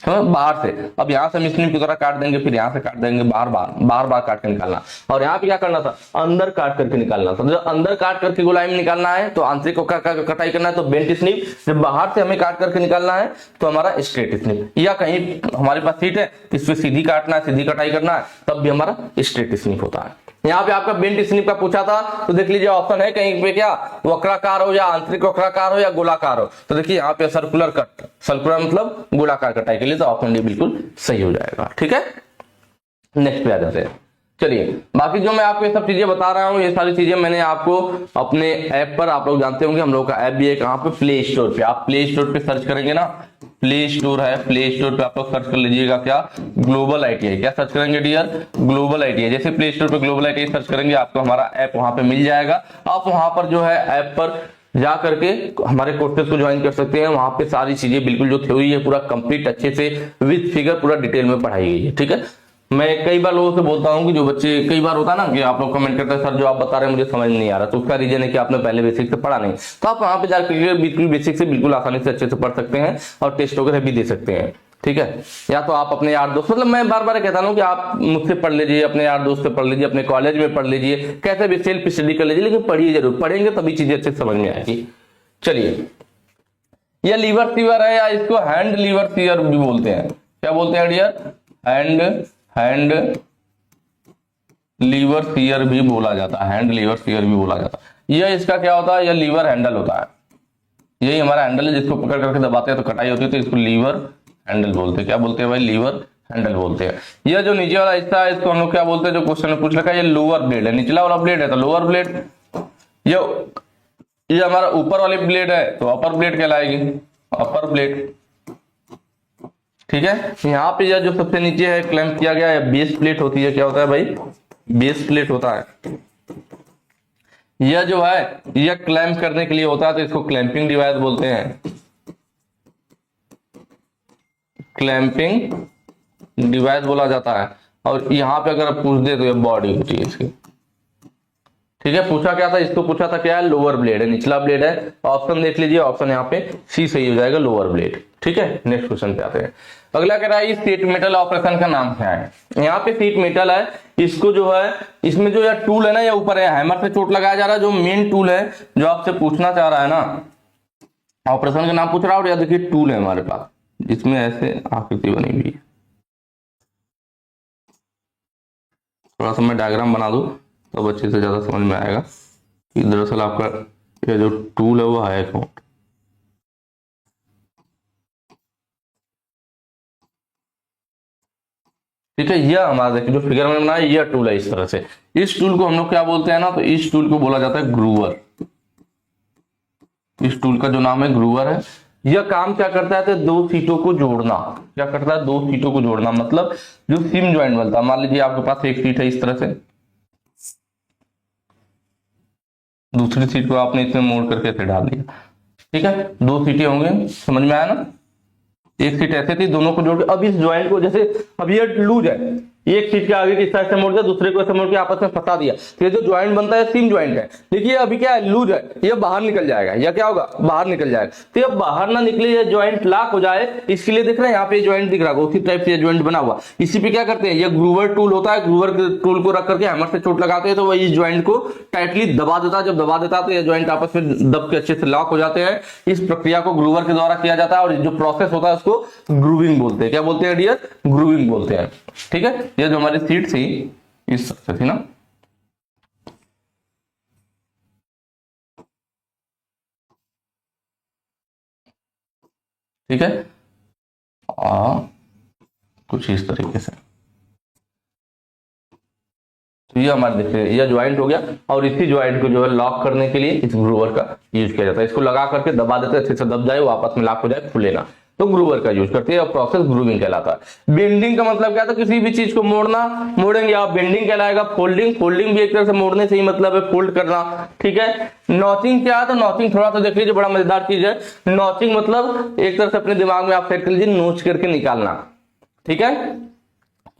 बाहर से। अब यहां से हम स्निप की तरह काट देंगे, फिर यहां से काट देंगे, बार बार काट के निकालना। और यहाँ पे क्या करना था? अंदर काट करके निकालना था। जब अंदर काट करके गोलाई में निकालना है तो आंतरिक कटाई करना है तो बेंट स्निप। जब बाहर से हमें काट करके निकालना है तो हमारा स्ट्रेट स्निप। या कहीं हमारे पास सीट है इस पे सीधी काटना है, सीधी कटाई करना है, तब भी हमारा स्ट्रेट स्निप होता है। यहाँ पे आपका बेंट स्निप का पूछा था तो देख लीजिए ऑप्शन है कहीं पे क्या वक्राकार हो या आंतरिक वक्राकार हो या गोलाकार हो। तो देखिए यहाँ पे सर्कुलर कट, सर्कुलर मतलब गोलाकार कटाई के लिए, तो ऑप्शन डी बिल्कुल सही हो जाएगा। ठीक है, नेक्स्ट पे आ जाते हैं। चलिए, बाकी जो मैं आपको ये सब चीजें बता रहा हूँ, ये सारी चीजें मैंने आपको अपने ऐप पर, आप लोग जानते होंगे हम लोग का ऐप भी है कहाँ पे, प्ले स्टोर पे। आप प्ले स्टोर पे सर्च करेंगे ना, प्ले स्टोर है, प्ले स्टोर पे आप लोग सर्च कर लीजिएगा क्या, ग्लोबल ITI। क्या सर्च करेंगे डियर, ग्लोबल ITI। जैसे प्ले स्टोर पे ग्लोबल ITI सर्च करेंगे आपको हमारा ऐप वहां पे मिल जाएगा। आप वहां पर जो है ऐप पर जा करके हमारे कोर्सेज को ज्वाइन कर सकते हैं। वहां पे सारी चीजें बिल्कुल जो थ्योरी है पूरा कंप्लीट अच्छे से विद फिगर पूरा डिटेल में पढ़ाई गई है, ठीक है। मैं कई बार लोगों से बोलता हूँ कि जो बच्चे, कई बार होता है ना कि आप लोग कमेंट करते हैं सर जो आप बता रहे हैं मुझे समझ नहीं आ रहा, तो उसका रीजन है कि आपने पहले बेसिक से पढ़ा नहीं। तो आप वहां पे जाकर बिल्कुल बेसिक से बिल्कुल आसानी से अच्छे से पढ़ सकते हैं और टेस्ट वगैरह भी दे सकते हैं, ठीक है। या तो आप अपने यार दोस्त, मतलब मैं बार बार कहता हूँ कि आप मुझसे पढ़ लीजिए, अपने यार दोस्त से पढ़ लीजिए, अपने कॉलेज में पढ़ लीजिए, कैसे भी सेल्फ स्टडी कर लीजिए, लेकिन पढ़िए जरूर, पढ़ेंगे तभी चीजें अच्छे से समझ में आएगी। चलिए, यह लीवर सीवर है या इसको हैंड लीवर सीवर भी बोलते हैं। क्या बोलते हैं डियर, हैंड लीवर सीयर भी बोला जाता है, हैंड लीवर सीयर भी बोला जाता है। यह इसका क्या होता है, यह लीवर हैंडल होता है, यही हमारा हैंडल है जिसको पकड़ करके दबाते हैं तो कटाई होती है, तो इसको लीवर हैंडल बोलते हैं। क्या बोलते हैं भाई, लीवर हैंडल बोलते हैं। यह जो नीचे वाला हिस्सा है इसको हम लोग क्या बोलते हैं, जो क्वेश्चन में पूछ रखा है, ये लोअर ब्लेड है, निचला वाला ब्लेड है तो लोअर ब्लेड, ये हमारा ऊपर वाली ब्लेड है तो अपर ब्लेड कहलाएगी, अपर ब्लेड, ठीक है। यहाँ पे यह जो सबसे नीचे है क्लैंप किया गया है, बेस प्लेट होती है। क्या होता है भाई, बेस प्लेट होता है। यह जो है यह क्लैंप करने के लिए होता है तो इसको क्लैंपिंग डिवाइस बोलते हैं, क्लैंपिंग डिवाइस बोला जाता है। और यहाँ पे अगर पूछ दे तो ये बॉडी होती है इसकी, ठीक है। पूछा क्या था, इसको पूछा था क्या है, लोअर ब्लेड है, निचला ब्लेड है। ऑप्शन देख लीजिए, ऑप्शन यहाँ पे सी सही हो जाएगा, लोअर ब्लेड, ठीक है। नेक्स्ट क्वेश्चन पे आते हैं। अगला कह रहा है शीट मेटल ऑपरेशन का नाम क्या है। यहाँ पे शीट मेटल है, इसको जो है इसमें जो यार टूल है ना, ये ऊपर है, हैमर से चोट लगाया जा रहा है, जो मेन टूल है जो आपसे पूछना चाह रहा है ना, ऑपरेशन का नाम पूछ रहा है। और यार देखिए टूल है हमारे पास जिसमें ऐसे आकृति बनी हुई है, थोड़ा सा मैं डायग्राम बना दूं तो अच्छे से ज्यादा समझ में आएगा कि दरअसल आपका ये जो टूल है वो है कौन, ठीक है। यह हमारा देखिए जो फिगर में बनाया यह टूल है इस तरह से। इस टूल को हम लोग क्या बोलते हैं ना, तो इस टूल को बोला जाता है ग्रूवर। इस टूल का जो नाम है ग्रूवर है। यह काम क्या करता है, तो दो सीटों को जोड़ना। क्या करता है, दो सीटों को जोड़ना, मतलब जो सिम ज्वाइंट बनता है, मान लीजिए आपके पास एक सीट है इस तरह से, दूसरी सीट को आपने इसमें मोड़ करके ऐसे डाल दिया, ठीक है। दो सीटें होंगे, समझ में आया ना। एक सीट ऐसे थी, दोनों को जोड़ के अब इस ज्वाइंट को, जैसे अब ये लूज है, एक सीट के आगे की साइड से मोड़ दिया, दूसरे को ऐसे मोड़ के आपस में फंसा दिया, तो ये जो ज्वाइंट बनता है सिम ज्वाइंट है। देखिए अभी क्या है, लूज है, ये बाहर निकल जाएगा, या क्या होगा, बाहर निकल जाएगा। तो ये बाहर ना निकले, ये ज्वाइंट लॉक हो जाए, इसके लिए देख रहे हैं यहाँ पे ज्वाइंट दिख रहा है, उसी टाइप से ज्वाइंट बना हुआ। इसी पे क्या करते हैं, ये ग्रूवर टूल होता है, ग्रूवर टूल को रख करके हैमर से चोट लगाते हैं तो वही ज्वाइंट को टाइटली दबा देता है। जब दबा देता है तो ये ज्वाइंट आपस में दब के अच्छे से लॉक हो जाते हैं। इस प्रक्रिया को ग्रूवर के द्वारा किया जाता है और जो प्रोसेस होता है उसको ग्रूविंग बोलते हैं। क्या बोलते हैं डियर, ग्रूविंग बोलते हैं, ठीक है। ये जो हमारी सीट थी इस तरह से थी ना, ठीक है। कुछ इस तरीके से, तो ये हमारे देखिए ये ज्वाइंट हो गया और इसी ज्वाइंट को जो है लॉक करने के लिए इस ग्रूवर का यूज किया जाता है। इसको लगा करके दबा देते हैं, अच्छे से दब जाए, वो आपस में लॉक हो जाए, खुले ना, तो ग्रूवर का यूज करते हैं और प्रोसेस ग्रूविंग कहलाता है। बेंडिंग का मतलब क्या था, किसी भी चीज को मोड़ना, मोड़ेंगे आप, बेंडिंग कहलाएगा। फोल्डिंग, फोल्डिंग भी एक तरह से मोड़ने से ही मतलब है, फोल्ड करना, ठीक है। नॉचिंग क्या है, तो नॉचिंग थोड़ा सा देख लीजिए, बड़ा मजेदार चीज है। नॉचिंग मतलब एक तरह से अपने दिमाग में आप सेट कर लीजिए, नोच करके निकालना, ठीक है।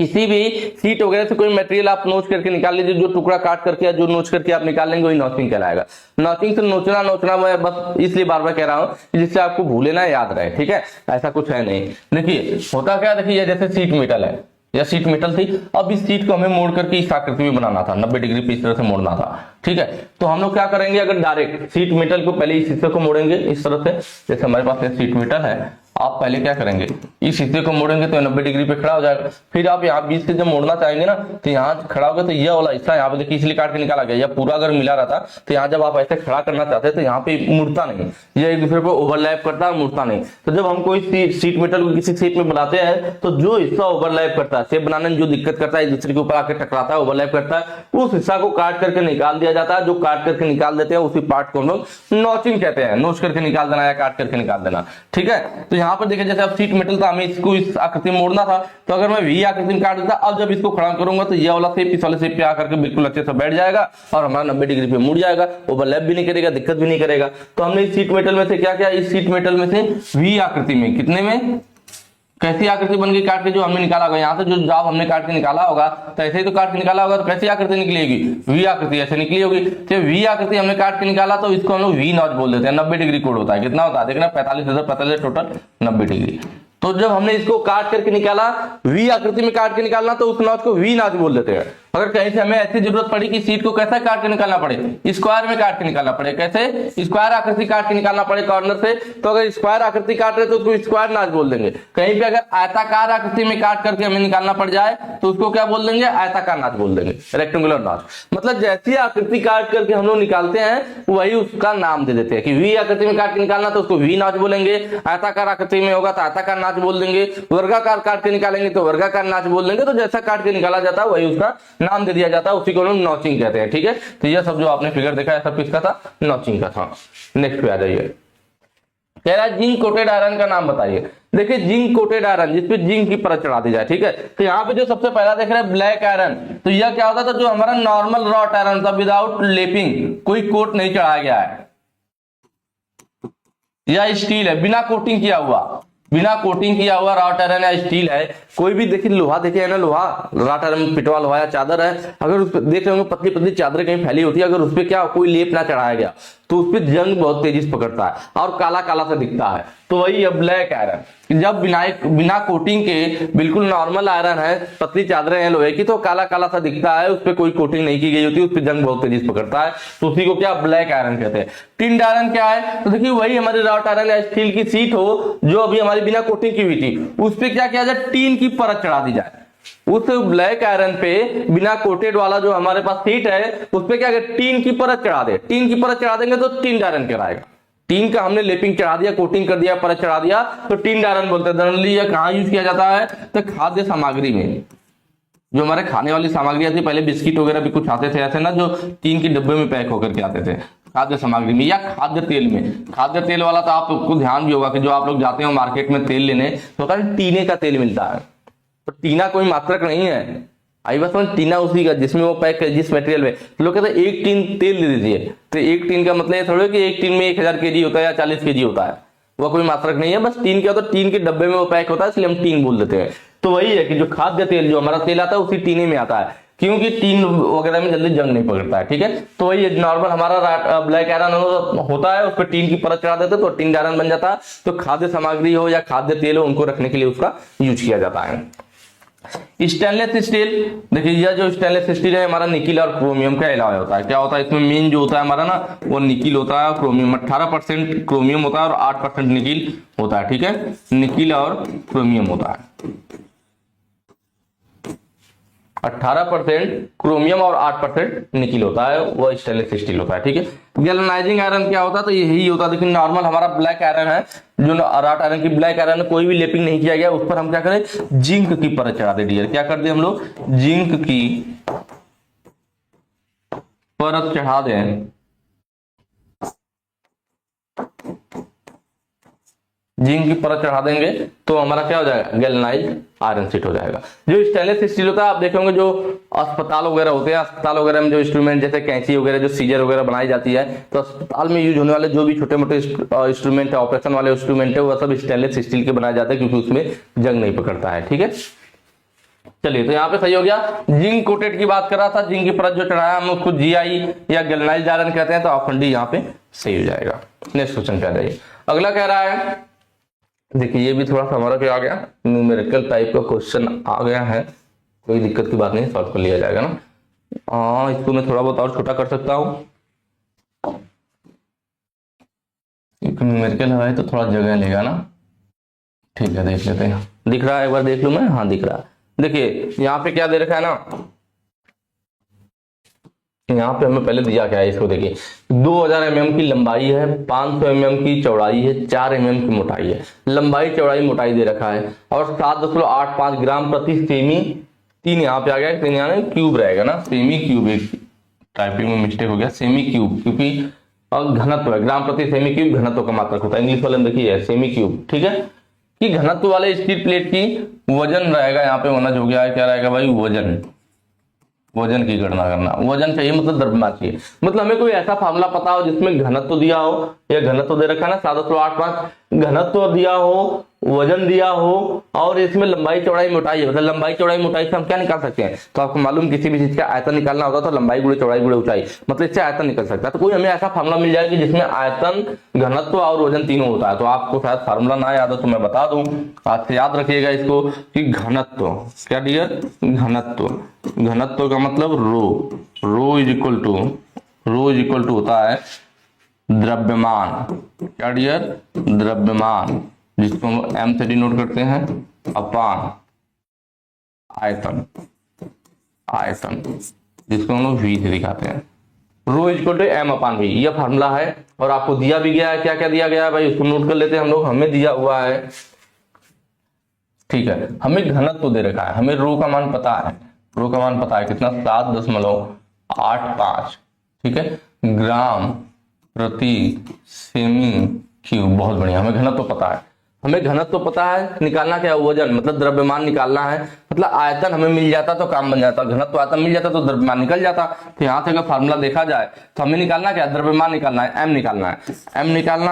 किसी भी सीट वगैरह से कोई मटेरियल आप नोच करके निकाल लीजिए, जो टुकड़ा काट करके या जो नोच करके आप निकाल लेंगे वही नॉचिंग कहलाएगा। नॉचिंग से नोचना मैं बस इसलिए बार बार कह रहा हूं जिससे आपको भूले ना, याद रहे, ठीक है। ऐसा कुछ है नहीं। देखिए होता क्या, देखिए जैसे सीट मेटल है, यह सीट मेटल थी, अब इस सीट को हमें मोड़ करके इस आकृति में बनाना था, 90 डिग्री पे इस तरह से मोड़ना था, ठीक है। तो हम लोग क्या करेंगे, अगर डायरेक्ट सीट मेटल को पहले इस हिस्से को मोड़ेंगे इस तरह से, जैसे हमारे पास सीट मेटल है आप पहले क्या करेंगे, इस हिस्से को मोड़ेंगे तो 90 डिग्री पे खड़ा हो जाएगा। फिर आप यहाँ बीच से जब मोड़ना चाहेंगे ना, तो यहाँ खड़ा होगा तो यह वाला हिस्सा यहाँ पे देखिए इसलिए काट के निकाला गया। यह पूरा अगर मिला रहता तो यहाँ जब आप ऐसे खड़ा करना चाहते तो यहाँ पे मुड़ता नहीं, यह एक दूसरे को ओवरलैप करता है, मुड़ता नहीं। तो जब हम कोई सीट मेटल को किसी शेप में बनाते हैं तो जो हिस्सा ओवरलैप करता है, शेप बनाने में जो दिक्कत करता है, एक दूसरे के ऊपर आकर टकराता है, ओवरलैप करता है, उस हिस्सा को काट करके निकाल दिया जाता है। जो काट करके निकाल देते हैं उसी पार्ट को हम लोग नॉचिंग कहते हैं, नोच करके निकाल देना या काट करके निकाल देना। ठीक है, तो यहाँ पर देखिए जैसे अब सीट मेटल था, हमें इसको इस आकृति में मोड़ना था, तो अगर मैं वी आकृति में काट देता, अब जब इसको खड़ा करूंगा तो ये वाला शेप इस वाले शेप पे आकर के बिल्कुल अच्छे से बैठ जाएगा और हमारा 90 डिग्री पे मुड़ जाएगा, ओवरलैप भी नहीं करेगा, दिक्कत भी नहीं करेगा। तो हमने इस सीट मेटल में से क्या किया, इस सीट मेटल में से वी आकृति में, कितने में, कैसी आकृति बन गई काट के जो हमने निकाला होगा, यहाँ से जो जॉब हमने काट के निकाला होगा तो ऐसे ही तो काट के निकाला होगा, तो कैसी आकृति निकलेगी, वी आकृति ऐसे निकली होगी। तो वी आकृति हमने काट के निकाला तो इसको हम लोग वी नॉच बोल देते हैं। 90 डिग्री कोण होता है, कितना होता है देखना, 45,045 टोटल 90 डिग्री। तो जब हमने इसको काट करके निकाला, वी आकृति में काट के निकालना, तो उस नॉच को वी नॉच बोल देते हैं। अगर कहीं से हमें ऐसी जरूरत पड़ी कि सीट को कैसे काट के निकालना पड़े, स्क्वायर में काट के निकालना पड़े, कैसे, स्क्वायर आकृति काट के निकालना पड़े कॉर्नर से, तो अगर स्क्वायर आकृति काट रहे तो उसको स्क्वायर नॉच बोल देंगे। कहीं पे अगर आयताकार आकृति में काट करके हमें निकालना पड़ जाए तो उसको क्या बोल देंगे, आयताकार नॉच बोल देंगे, रेक्टेंगुलर नॉच। मतलब जैसी आकृति काट करके हम लोग निकालते हैं वही उसका नाम दे देते हैं कि वी आकृति में काट के निकालना तो उसको वी नॉच बोलेंगे, आयताकार आकृति में होगा तो आयताकार नॉच बोल देंगे, वर्गाकार काट के निकालेंगे तो वर्गाकार नॉच बोल देंगे। तो जैसा काट के निकाला जाता है वही उसका नाम दे दिया जाता है, उसी को हम नॉचिंग कहते हैं। ठीक है, तो ये सब जो आपने फिगर देखा है सब किसका था, नॉचिंग का था। नेक्स्ट पे आ जाइए, कह रहा है जिंक कोटेड आयरन का नाम बताइए। देखिए जिंक कोटेड आयरन, जिसपे जिंक की परत चढ़ा दी जाए। ठीक है, तो यहाँ पे जो सबसे पहला देख रहे हैं ब्लैक आयरन, तो यह क्या होता था, जो हमारा नॉर्मल रॉट आयरन था विदाउट लेपिंग, कोई कोट नहीं चढ़ाया गया है, या स्टील है बिना कोटिंग किया हुआ, बिना कोटिंग किया हुआ रॉट आयरन या स्टील है। कोई भी देखिए लोहा देखे है ना, लोहा रॉट आयरन पिटवा लोहा या चादर है, अगर उस पर देख रहे होंगे पतली पतली चादर कहीं फैली होती है, अगर उस पर क्या कोई लेप ना चढ़ाया गया तो उस पर जंग बहुत तेजी से पकड़ता है और काला काला सा दिखता है। तो वही है ब्लैक आयरन, जब बिना कोटिंग के बिल्कुल नॉर्मल आयरन है, पतली चादरें हैं लोहे की, तो काला काला सा दिखता है, उस पर कोई कोटिंग नहीं की गई होती, उस पर जंग बहुत तेजी से पकड़ता है, तो उसी को क्या ब्लैक आयरन कहते हैं। टिंड आयरन क्या है, तो देखिए वही हमारी रॉट आयरन या स्टील की सीट हो जो अभी हमारी बिना कोटिंग की हुई थी, उस पर क्या किया जाए, टीन की परत चढ़ा दी जाए। उस ब्लैक आयरन पे बिना कोटेड वाला जो हमारे पास सीट है उस पे क्या टीन की परत चढ़ा दे, टीन की परत चढ़ा देंगे तो टिन आयरन कहलाएगा। टीन का हमने लेपिंग चढ़ा दिया, कोटिंग कर दिया, परत चढ़ा दिया, तो टिन आयरन बोलते हैं। जनरली यह कहाँ यूज किया जाता है, तो खाद्य सामग्री में, जो हमारे खाने वाली सामग्री आती है, पहले बिस्किट वगैरह भी कुछ आते थे ऐसे ना, जो टीन के डब्बे में पैक होकर के आते थे, खाद्य सामग्री में या खाद्य तेल में। खाद्य तेल वाला तो आपको ध्यान भी होगा कि जो आप लोग जाते हो मार्केट में तेल लेने तो होता है टीने का तेल मिलता है, तो टीना कोई मात्रक नहीं है, आई बात समझ, टीना उसी का जिसमें वो पैक है, जिस मटेरियल में। तो लोग कहते हैं एक टीन तेल दे दीजिए, तो एक टीन का मतलब ये थोड़ा कि एक टीन में 1000 केजी होता है या 40 केजी होता है, वो कोई मात्रक नहीं है, बस टीन क्या होता है, टीन के डब्बे में वो पैक होता है, इसलिए हम टीन बोल देते हैं। तो वही है कि जो खाद्य तेल, जो हमारा तेल आता है उसी टीने में आता है, क्योंकि टीन वगैरह में जल्दी जंग नहीं पकड़ता है। ठीक है, तो वही नॉर्मल हमारा ब्लैक आयरन होता है, उस पर टीन की परत चढ़ा देते तो टीन आयरन बन जाता है। तो खाद्य सामग्री हो या खाद्य तेल हो, उनको रखने के लिए उसका यूज किया जाता है। स्टेनलेस स्टील, देखिए यह जो स्टेनलेस स्टील है हमारा निकिल और क्रोमियम का एलॉय होता है। क्या होता है इसमें मेन जो होता है हमारा ना, वो निकिल होता है और क्रोमियम, 18% क्रोमियम होता है और 8% निकिल होता है। ठीक है, निकिल और क्रोमियम होता है, 18% क्रोमियम और 8% निकिल होता है, वो स्टेनलेस स्टील होता है। ठीक है, गैल्वेनाइजिंग आयरन क्या होता है, तो यही होता है। लेकिन नॉर्मल हमारा ब्लैक आयरन है, जो रॉट आयरन की ब्लैक आयरन कोई भी लेपिंग नहीं किया गया, उस पर हम क्या करें, जिंक की परत चढ़ा दे डियर। क्या कर दे हम लोग, जिंक की परत चढ़ा दें, जिंक की परत चढ़ा देंगे तो हमारा क्या हो जाएगा, गैल्वेनाइज्ड आयरन शीट हो जाएगा। जो स्टेनलेस स्टील होता है, आप देखेंगे जो अस्पताल वगैरह होते हैं, अस्पताल वगैरह में जो इंस्ट्रूमेंट जैसे कैंची वगैरह, जो सीजर वगैरह बनाई जाती है, तो अस्पताल में यूज होने वाले जो भी छोटे मोटे इंस्ट्रूमेंट है, ऑपरेशन वाले इंस्ट्रूमेंट है, वो सब स्टेनलेस स्टील के बनाए जाते हैं, क्योंकि उसमें जंग नहीं पकड़ता है। ठीक है, चलिए तो यहाँ पे सही हो गया। जिंक कोटेड की बात कर रहा था, जिंक की परत जो चढ़ाया हम उसको जीआई या गैल्वेनाइज्ड आयरन कहते हैं, तो ऑप्शन डी यहाँ पे सही हो जाएगा। नेक्स्ट क्वेश्चन पे आ जाइए। अगला कह रहा है, देखिए ये भी थोड़ा सा हमारा क्या आ गया, न्यूमेरिकल टाइप का क्वेश्चन आ गया है, कोई दिक्कत की बात नहीं, सॉल्व कर लिया जाएगा ना। इसको मैं थोड़ा बहुत और छोटा कर सकता हूँ, न्यूमेरिकल है तो थोड़ा जगह लेगा ना। ठीक है, देख लेते हैं, दिख रहा है, एक बार देख लूं मैं, हाँ दिख रहा है। देखिए यहाँ पे क्या दे रखा है ना, यहाँ पे हमें पहले दिया क्या है, इसको देखिए 2000 mm की लंबाई है, 500 mm की चौड़ाई है, 4 mm की मोटाई है। लंबाई चौड़ाई मोटाई दे रखा है और 7.85 ग्राम प्रति सेमी, 3 यहाँ पे आ गया, 3 यहाँ क्यूब रहेगा ना, सेमी क्यूब, एक टाइपिंग में मिस्टेक हो गया, सेमी क्यूब, क्योंकि घनत्व है, ग्राम प्रति सेमी क्यूब घनत्व का मात्रक होता है, इंग्लिश वाले में देखिए सेमी क्यूब, ठीक है। कि घनत्व वाले स्टील प्लेट की वजन रहेगा, यहाँ पे वनज हो गया है, क्या रहेगा भाई, वजन, वजन की गणना करना। वजन चाहिए मतलब द्रव्यमान चाहिए, मतलब हमें कोई ऐसा फार्मूला पता हो जिसमें घनत्व दिया हो, या घनत्व दे रखा है ना 7.85, घनत्व दिया हो, वजन दिया हो और इसमें लंबाई चौड़ाई मोटाई है, मतलब लंबाई चौड़ाई मोटाई से हम क्या निकाल सकते हैं, तो आपको मालूम किसी भी चीज का आयतन निकालना होता तो लंबाई गुणे चौड़ाई गुणे ऊंचाई, मतलब इससे आयतन निकल सकता है। तो कोई हमें ऐसा फार्मूला मिल जाए कि जिसमें आयतन, घनत्व और वजन तीनों होता है। तो आपको शायद फार्मूला ना याद हो तो मैं बता दूं, आज से याद रखिएगा इसको कि घनत्व, क्या डियर, घनत्व, घनत्व का मतलब रो इज इक्वल टू होता है द्रव्यमान, क्या डियर, द्रव्यमान, जिसको हम एम से डिनोट करते हैं, अपान आयतन, जिसको हम लोग वी से दिखाते हैं। Rho equal to M upon V, यह फार्मूला है और आपको दिया भी गया है। क्या क्या दिया गया है भाई, उसको नोट कर लेते हैं हम लोग। हमें दिया हुआ है, ठीक है, हमें घनत्व दे रखा है, हमें रो का मान पता है, रो का मान पता है कितना, 7.85, ठीक है, ग्राम प्रति सेमी क्यूब। बहुत बढ़िया, हमें घनत्व पता है, हमें घनत्व पता है, निकालना क्या है, वजन मतलब द्रव्यमान निकालना है, मतलब आयतन हमें मिल जाता तो काम बन जाता, घनत्व आयतन मिल जाता तो द्रव्यमान निकल जाता। तो यहाँ से अगर फार्मूला देखा जाए तो हमें निकालना क्या है, द्रव्यमान निकालना है, एम निकालना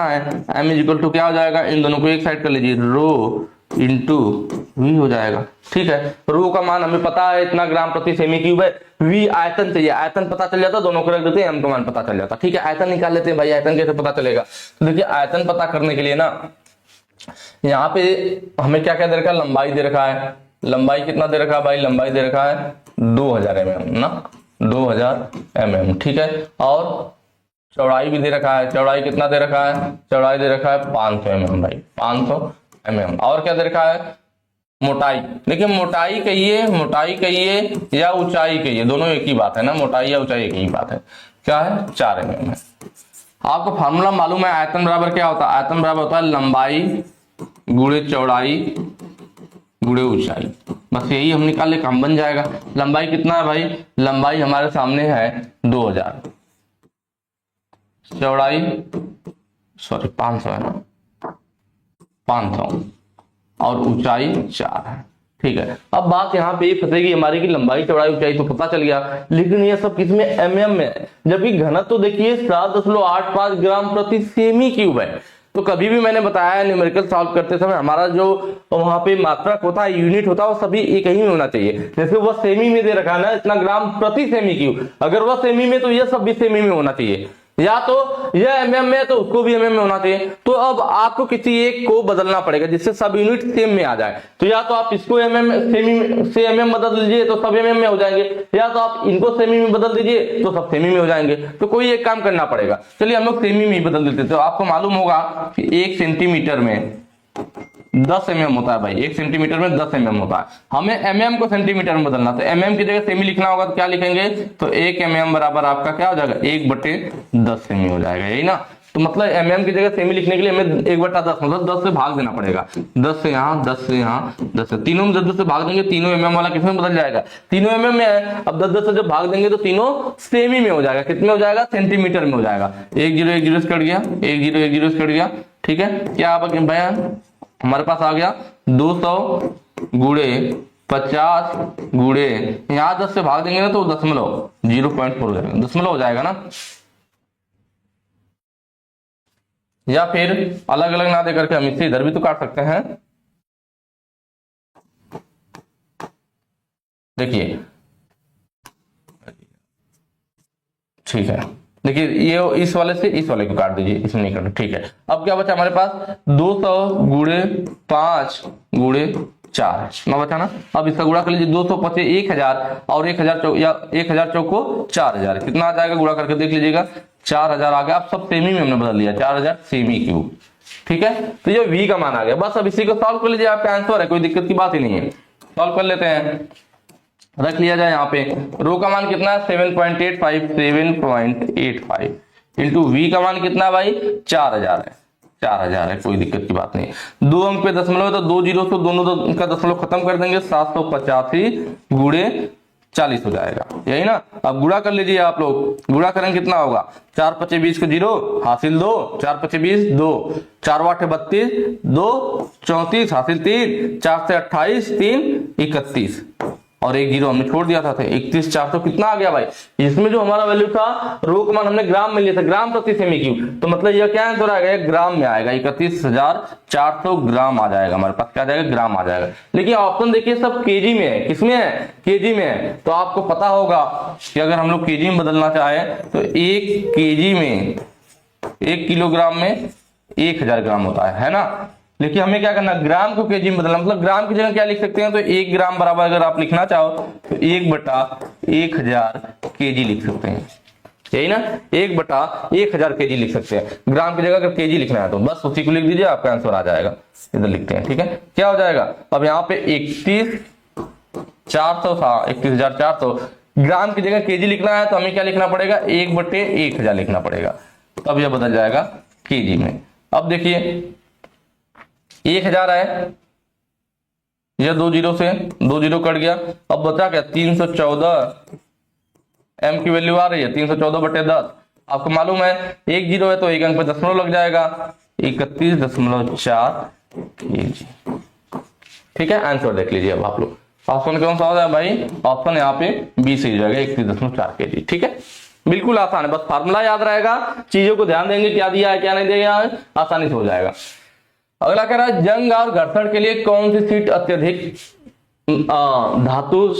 है, एम इज इक्वल टू क्या हो जाएगा, इन दोनों को एक साइड कर लीजिए, रो इंटू वी हो जाएगा, ठीक है। रो का मान हमें पता है इतना ग्राम प्रति सेमी क्यूब है, वी आयतन चाहिए, आयतन पता चल जाता, दोनों को रख देते हैं, एम का मान पता चल जाता, ठीक है। आयतन निकाल लेते हैं भाई, आयतन कैसे पता चलेगा, तो देखिए आयतन पता करने के लिए ना, यहाँ पे हमें क्या क्या दे रखा है, लंबाई दे रखा है, लंबाई कितना दे रखा है भाई, लंबाई दे रखा है 2000 mm ना, 2000 mm, ठीक है। और चौड़ाई भी दे रखा है, चौड़ाई कितना दे रखा है, चौड़ाई दे रखा है 500 mm भाई, 500 mm। और क्या दे रखा है, मोटाई, देखिए मोटाई कहिए या ऊंचाई कहिए, दोनों एक ही बात है ना, मोटाई या ऊंचाई एक ही बात है, क्या है 4 mm है। आपको फार्मूला मालूम है, आयतन बराबर क्या होता है, आयतन बराबर होता है लंबाई गुणे चौड़ाई गुणे ऊंचाई, बस यही हम निकाल ले, काम बन जाएगा। लंबाई कितना है भाई, लंबाई हमारे सामने है 2000, चौड़ाई 500 है ना, 500 और ऊंचाई 4 है, ठीक है। अब बात यहाँ पे फंसेगी हमारी की लंबाई चौड़ाई ऊंचाई तो पता चल गया, लेकिन ये सब किसमें, एमएम में है, जबकि घनत्व तो देखिए 7.85 ग्राम प्रति सेमी क्यूब है। तो कभी भी मैंने बताया न्यूमेरिकल सॉल्व करते समय हमारा जो वहां पे मात्रक होता है, यूनिट होता है, वो सभी एक ही में होना चाहिए। जैसे वह सेमी में दे रखा है ना, इतना ग्राम प्रति सेमी क्यूब, अगर वह सेमी में तो यह सब भी सेमी में होना चाहिए, या तो यह एमएम में तो उसको भी एमएम में होना चाहिए। तो अब आपको किसी एक को बदलना पड़ेगा जिससे सब यूनिट सेम में आ जाए। तो या तो आप इसको एमएम सेमी से एमएम बदल दीजिए तो सब एमएम में हो जाएंगे, या तो आप इनको सेमी में बदल दीजिए तो सब सेमी में हो जाएंगे। तो कोई एक काम करना पड़ेगा, चलिए हम लोग सेमी में बदल देते। तो आपको मालूम होगा कि 1 सेंटीमीटर में 10 mm होता है भाई, 1 सेंटीमीटर में 10 mm होता है। हमें mm को सेंटीमीटर में बदलना, तो mm की जगह सेमी लिखना होगा तो क्या लिखेंगे, तो 1 mm बराबर आपका क्या हो जाएगा, 1/10 सेमी हो जाएगा, यही ना। तो मतलब mm की जगह सेमी लिखने के लिए हमें 1/10 मतलब 10 से भाग देना पड़ेगा, 10 से यहाँ 10 से यहाँ 10 से, तीनों में 10 से भाग देंगे, तीनों mm वाला किसमें बदल जाएगा, तीनों mm में है। अब 10 से जब भाग देंगे तो तीनों सेमी में हो जाएगा, कितने हो जाएगा, सेंटीमीटर में हो जाएगा। 1 0 1 0 से कट गया, 1 0 1 0 से कट गया, ठीक है। क्या आप भैया हमारे पास आ गया 200 गुणे 50 गुणे, यहाँ 10 से भाग देंगे ना तो 0.4 हो जाएगा, दशमलव हो जाएगा ना। या फिर अलग अलग ना देकर के हम इससे इधर भी तो काट सकते हैं। देखिए ठीक है, देखिए ये इस वाले से इस वाले को काट दीजिए, इसमें नहीं करना, ठीक है। अब क्या बचा हमारे पास 200 गुणे 5 गुणे 4 ना बचा ना। अब इसका गुणा कर लीजिए, 200 पचे 1000 और 1000 चौको 4000, कितना आ जाएगा, गुणा करके देख लीजिएगा 4000 आ गया। अब सब सेमी में हमने बदल दिया, 4000 सेमी क्यूब, ठीक है, तो ये v का मान आ गया। बस अब इसी को सॉल्व कर लीजिए, आपका आंसर है, कोई दिक्कत की बात ही नहीं है। सॉल्व कर लेते हैं, रख लिया जाए यहाँ पे। रो का मान कितना है 7.85 इंटू वी का मान कितना भाई 4000 है, 4000 है, कोई दिक्कत की बात नहीं। 2 अंक पे दशमलव, तो 2 जीरो से दोनों का दशमलव खत्म कर देंगे, 785 गुणे 40 हो जाएगा, यही ना। अब गुणा कर लीजिए आप लोग, गुणा करेंगे कितना होगा, 4 5 20 को 0 हासिल 2, 4 5 20 2, 4 8 32, 2 34 हासिल 3, 4 से 28, 3 31 और एक जीरो हमने छोड़ दिया था 31 4 तो कितना आ गया भाई, इसमें जो हमारा वैल्यू था रो का मान हमने ग्राम में लिया था, ग्राम प्रति सेमी क्यूब, तो मतलब यह क्या आंसर आएगा, ग्राम में आएगा, 31,400 ग्राम आ जाएगा हमारे पास, क्या आ जाएगा, ग्राम आ जाएगा। लेकिन ऑप्शन देखिए सब केजी में है, किसमें है, केजी में है। तो आपको पता होगा कि अगर हम लोग केजी में बदलना चाहे तो 1 केजी में 1 किलोग्राम में 1000 ग्राम होता है ना। लेकिन हमें क्या करना, ग्राम को केजी में बदलना, मतलब ग्राम की जगह क्या लिख सकते हैं, तो 1 ग्राम बराबर अगर आप लिखना चाहो तो 1/1000 केजी लिख सकते हैं, यही ना, 1/1000 केजी लिख सकते हैं। ग्राम की जगह अगर केजी लिखना है तो बस उसी को लिख दीजिए, आपका आंसर आ जाएगा। इधर लिखते हैं, ठीक है, क्या हो जाएगा, अब यहाँ पे 31,400 था, 31,400, ग्राम की जगह केजी लिखना है तो हमें क्या लिखना पड़ेगा, 1/1000 लिखना पड़ेगा, तब यह बदल जाएगा केजी में। अब देखिए 1000 है, यह 2 जीरो से 2 जीरो कट गया, अब बचा क्या 314, m की वैल्यू आ रही है 314/10। आपको मालूम है 1 जीरो है तो 1 अंक पे दशमलव लग जाएगा, 31.4 kg, ठीक है। आंसर देख लीजिए अब आप लोग, ऑप्शन कौन सा हो जाए भाई, ऑप्शन यहाँ पे बी से जाएगा 31.4 kg, ठीक है, बिल्कुल आसान है, बस फार्मूला याद रहेगा, चीजों को ध्यान देंगे, क्या दिया है क्या नहीं दिया है, आसानी से हो जाएगा। अगला कह रहा है जंग और घर्षण के लिए कौन सी सीट अत्यधिक धातु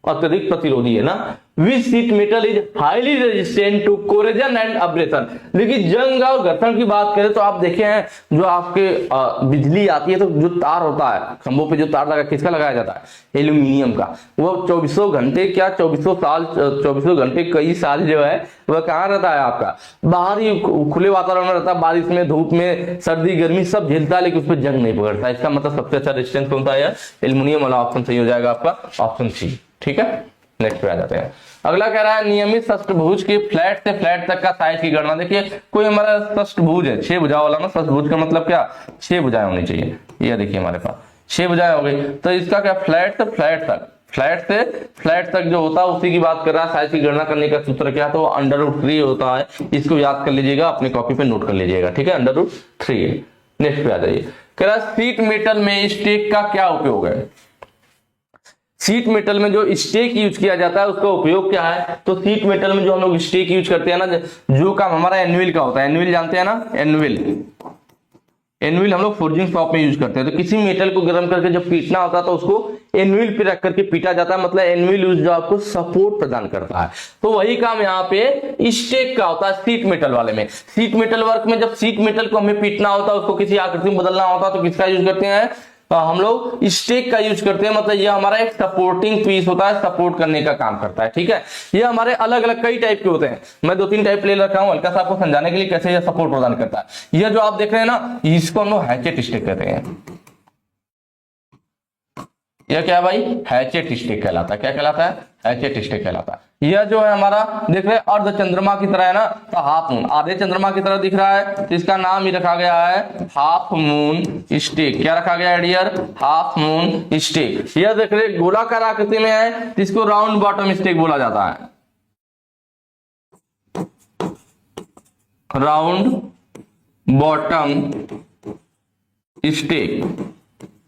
अत्यधिक प्रतिरोधी है ना, which sheet metal is highly resistant to corrosion and abrasion. देखिए जंग और घर्षण की बात करें तो आप देखे हैं जो आपके बिजली आती है तो जो तार होता है खंभों पे, जो तार लगा किसका लगाया जाता है, एल्यूमिनियम का, वो 24 घंटे क्या 24 घंटे कई साल जो है वह कहाँ रहता है, आपका बाहर ही खुले वातावरण में रहता है, बारिश में धूप में सर्दी गर्मी सब झेलता है, लेकिन उस पर जंग नहीं पकड़ता। इसका मतलब सबसे अच्छा रेजिस्टेंस कौन सा है, एल्यूमिनियम वाला ऑप्शन सही हो जाएगा आपका, ऑप्शन सी, ठीक है। नेक्स्ट पे आ जाते हैं। अगला कह रहा है नियमित षष्ठभुज के फ्लैट से फ्लैट तक का साइज की गणना। देखिए कोई हमारा षष्ठभुज है, 6 भुजाओं वाला ना, षष्ठभुज का मतलब क्या, 6 भुजाएं होनी चाहिए, ये देखिए हमारे पास 6 भुजाएं हो गई, तो इसका क्या फ्लैट से फ्लैट तक जो होता है उसी की बात कर रहा है। साइज की गणना करने का सूत्र क्या, तो √3 होता है, इसको याद कर लीजिएगा, अपनी कॉपी पे नोट कर लीजिएगा, ठीक है, √3। नेक्स्ट पे आ जाइए, कह रहा है शीट मेटल में स्टेक का क्या उपयोग है। शीट मेटल में जो स्टेक यूज किया जाता है उसका उपयोग क्या है, तो शीट मेटल में जो हम लोग स्टेक यूज करते हैं ना, जो काम हमारा एनविल का होता है, एनविल जानते हैं ना, एनविल हम लोग फोर्जिंग शॉप में यूज करते हैं। तो किसी मेटल को गर्म करके जब पीटना होता है तो उसको एनविल पे रख करके पीटा जाता है, मतलब एनविल यूज जो आपको सपोर्ट प्रदान करता है, तो वही काम यहाँ पे स्टेक का होता है शीट मेटल वाले में। शीट मेटल वर्क में जब शीट मेटल को हमें पीटना होता है, उसको किसी आकृति में बदलना होता है, तो किसका यूज करते हैं, हम लोग स्टेक का यूज करते हैं, मतलब ये हमारा एक सपोर्टिंग पीस होता है, सपोर्ट करने का काम करता है, ठीक है। ये हमारे अलग अलग कई टाइप के होते हैं, मैं 2-3 टाइप ले रखा हूं हल्का सा आपको समझाने के लिए कैसे ये सपोर्ट प्रदान करता है। ये जो आप देख रहे हैं ना, इसको हम लोग हैचेट स्टेक कहते हैं। यह क्या है भाई, हैचेट स्टेक कहलाता है, क्या कहलाता है, हैचेट स्टेक कहलाता है। यह जो है हमारा देख रहे हैं अर्ध चंद्रमा की तरह है ना, तो हाफ मून, आधे चंद्रमा की तरह दिख रहा है, तो इसका नाम ही रखा गया है हाफ मून स्टेक। क्या रखा गया है डियर, हाफ मून स्टेक। यह देख रहे गोलाकार आकृति में है, इसको राउंड बॉटम स्टेक बोला जाता है, राउंड बॉटम स्टेक,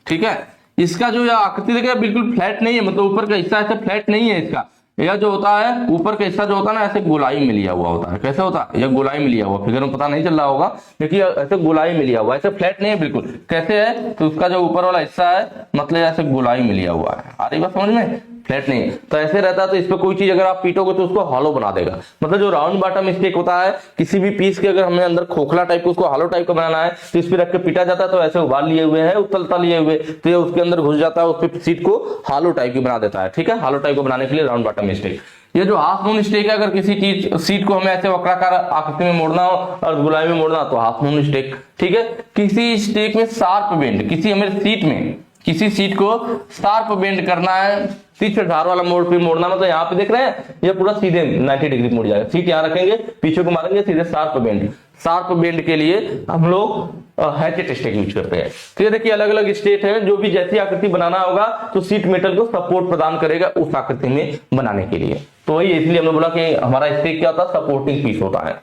ठीक है। इसका जो आकृति देखिए बिल्कुल फ्लैट नहीं है, मतलब ऊपर का हिस्सा ऐसे फ्लैट नहीं है इसका, यह जो होता है ऊपर का हिस्सा जो होता है ना ऐसे गोलाई में लिया हुआ होता है। कैसे होता है, यह गोलाई में लिया हुआ, फिगर में पता नहीं चल रहा होगा, लेकिन ऐसे गोलाई में लिया हुआ, ऐसे फ्लैट नहीं है बिल्कुल। कैसे है, तो उसका जो ऊपर वाला हिस्सा है मतलब ऐसे गोलाई में लिया हुआ है, आ रही बात समझ में, फ्लैट नहीं है। तो ऐसे रहता है, तो इस पर कोई चीज अगर आप पीटोगे तो उसको हॉलो बना देगा। मतलब जो राउंड बॉटम स्टेक होता है, किसी भी पीस के अगर हमें अंदर खोखला टाइप उसको हॉलो टाइप का बनाना है तो इस पे रख के पीटा जाता है, तो ऐसे उबाल लिए हुए है, उतलता लिए हुए, तो ये उसके अंदर घुस जाता है, उस पे सीट को हॉलो टाइप की बना देता है। ठीक है, हॉलो टाइप को बनाने के लिए राउंड बॉटम स्टेक। ये जो हाफ मून स्टेक है, अगर किसी चीज सीट को हमें ऐसे वक्राकार आकृति में मोड़ना हो और गुलाबी में मोड़ना तो हाफ मून स्टेक। ठीक है, किसी स्टेक में शार्प बेंड, किसी हमें सीट में किसी सीट को शार्प बेंड करना है, सीट से धार वाला मोड़ पे मोड़ना, मतलब यहाँ पे देख रहे हैं ये पूरा सीधे 90 डिग्री मुड़ जाएगा। सीट यहाँ रखेंगे, पीछे को मारेंगे, सीधे शार्प बेंड। शार्प बेंड के लिए हम लोग हैचेट स्टेक यूज करते हैं। तो ये देखिए अलग अलग स्टेट है, जो भी जैसी आकृति बनाना होगा तो सीट मेटल को सपोर्ट प्रदान करेगा उस आकृति में बनाने के लिए। तो वही इसलिए हमने बोला कि हमारा स्टेक क्या होता है, सपोर्टिंग पीस होता है।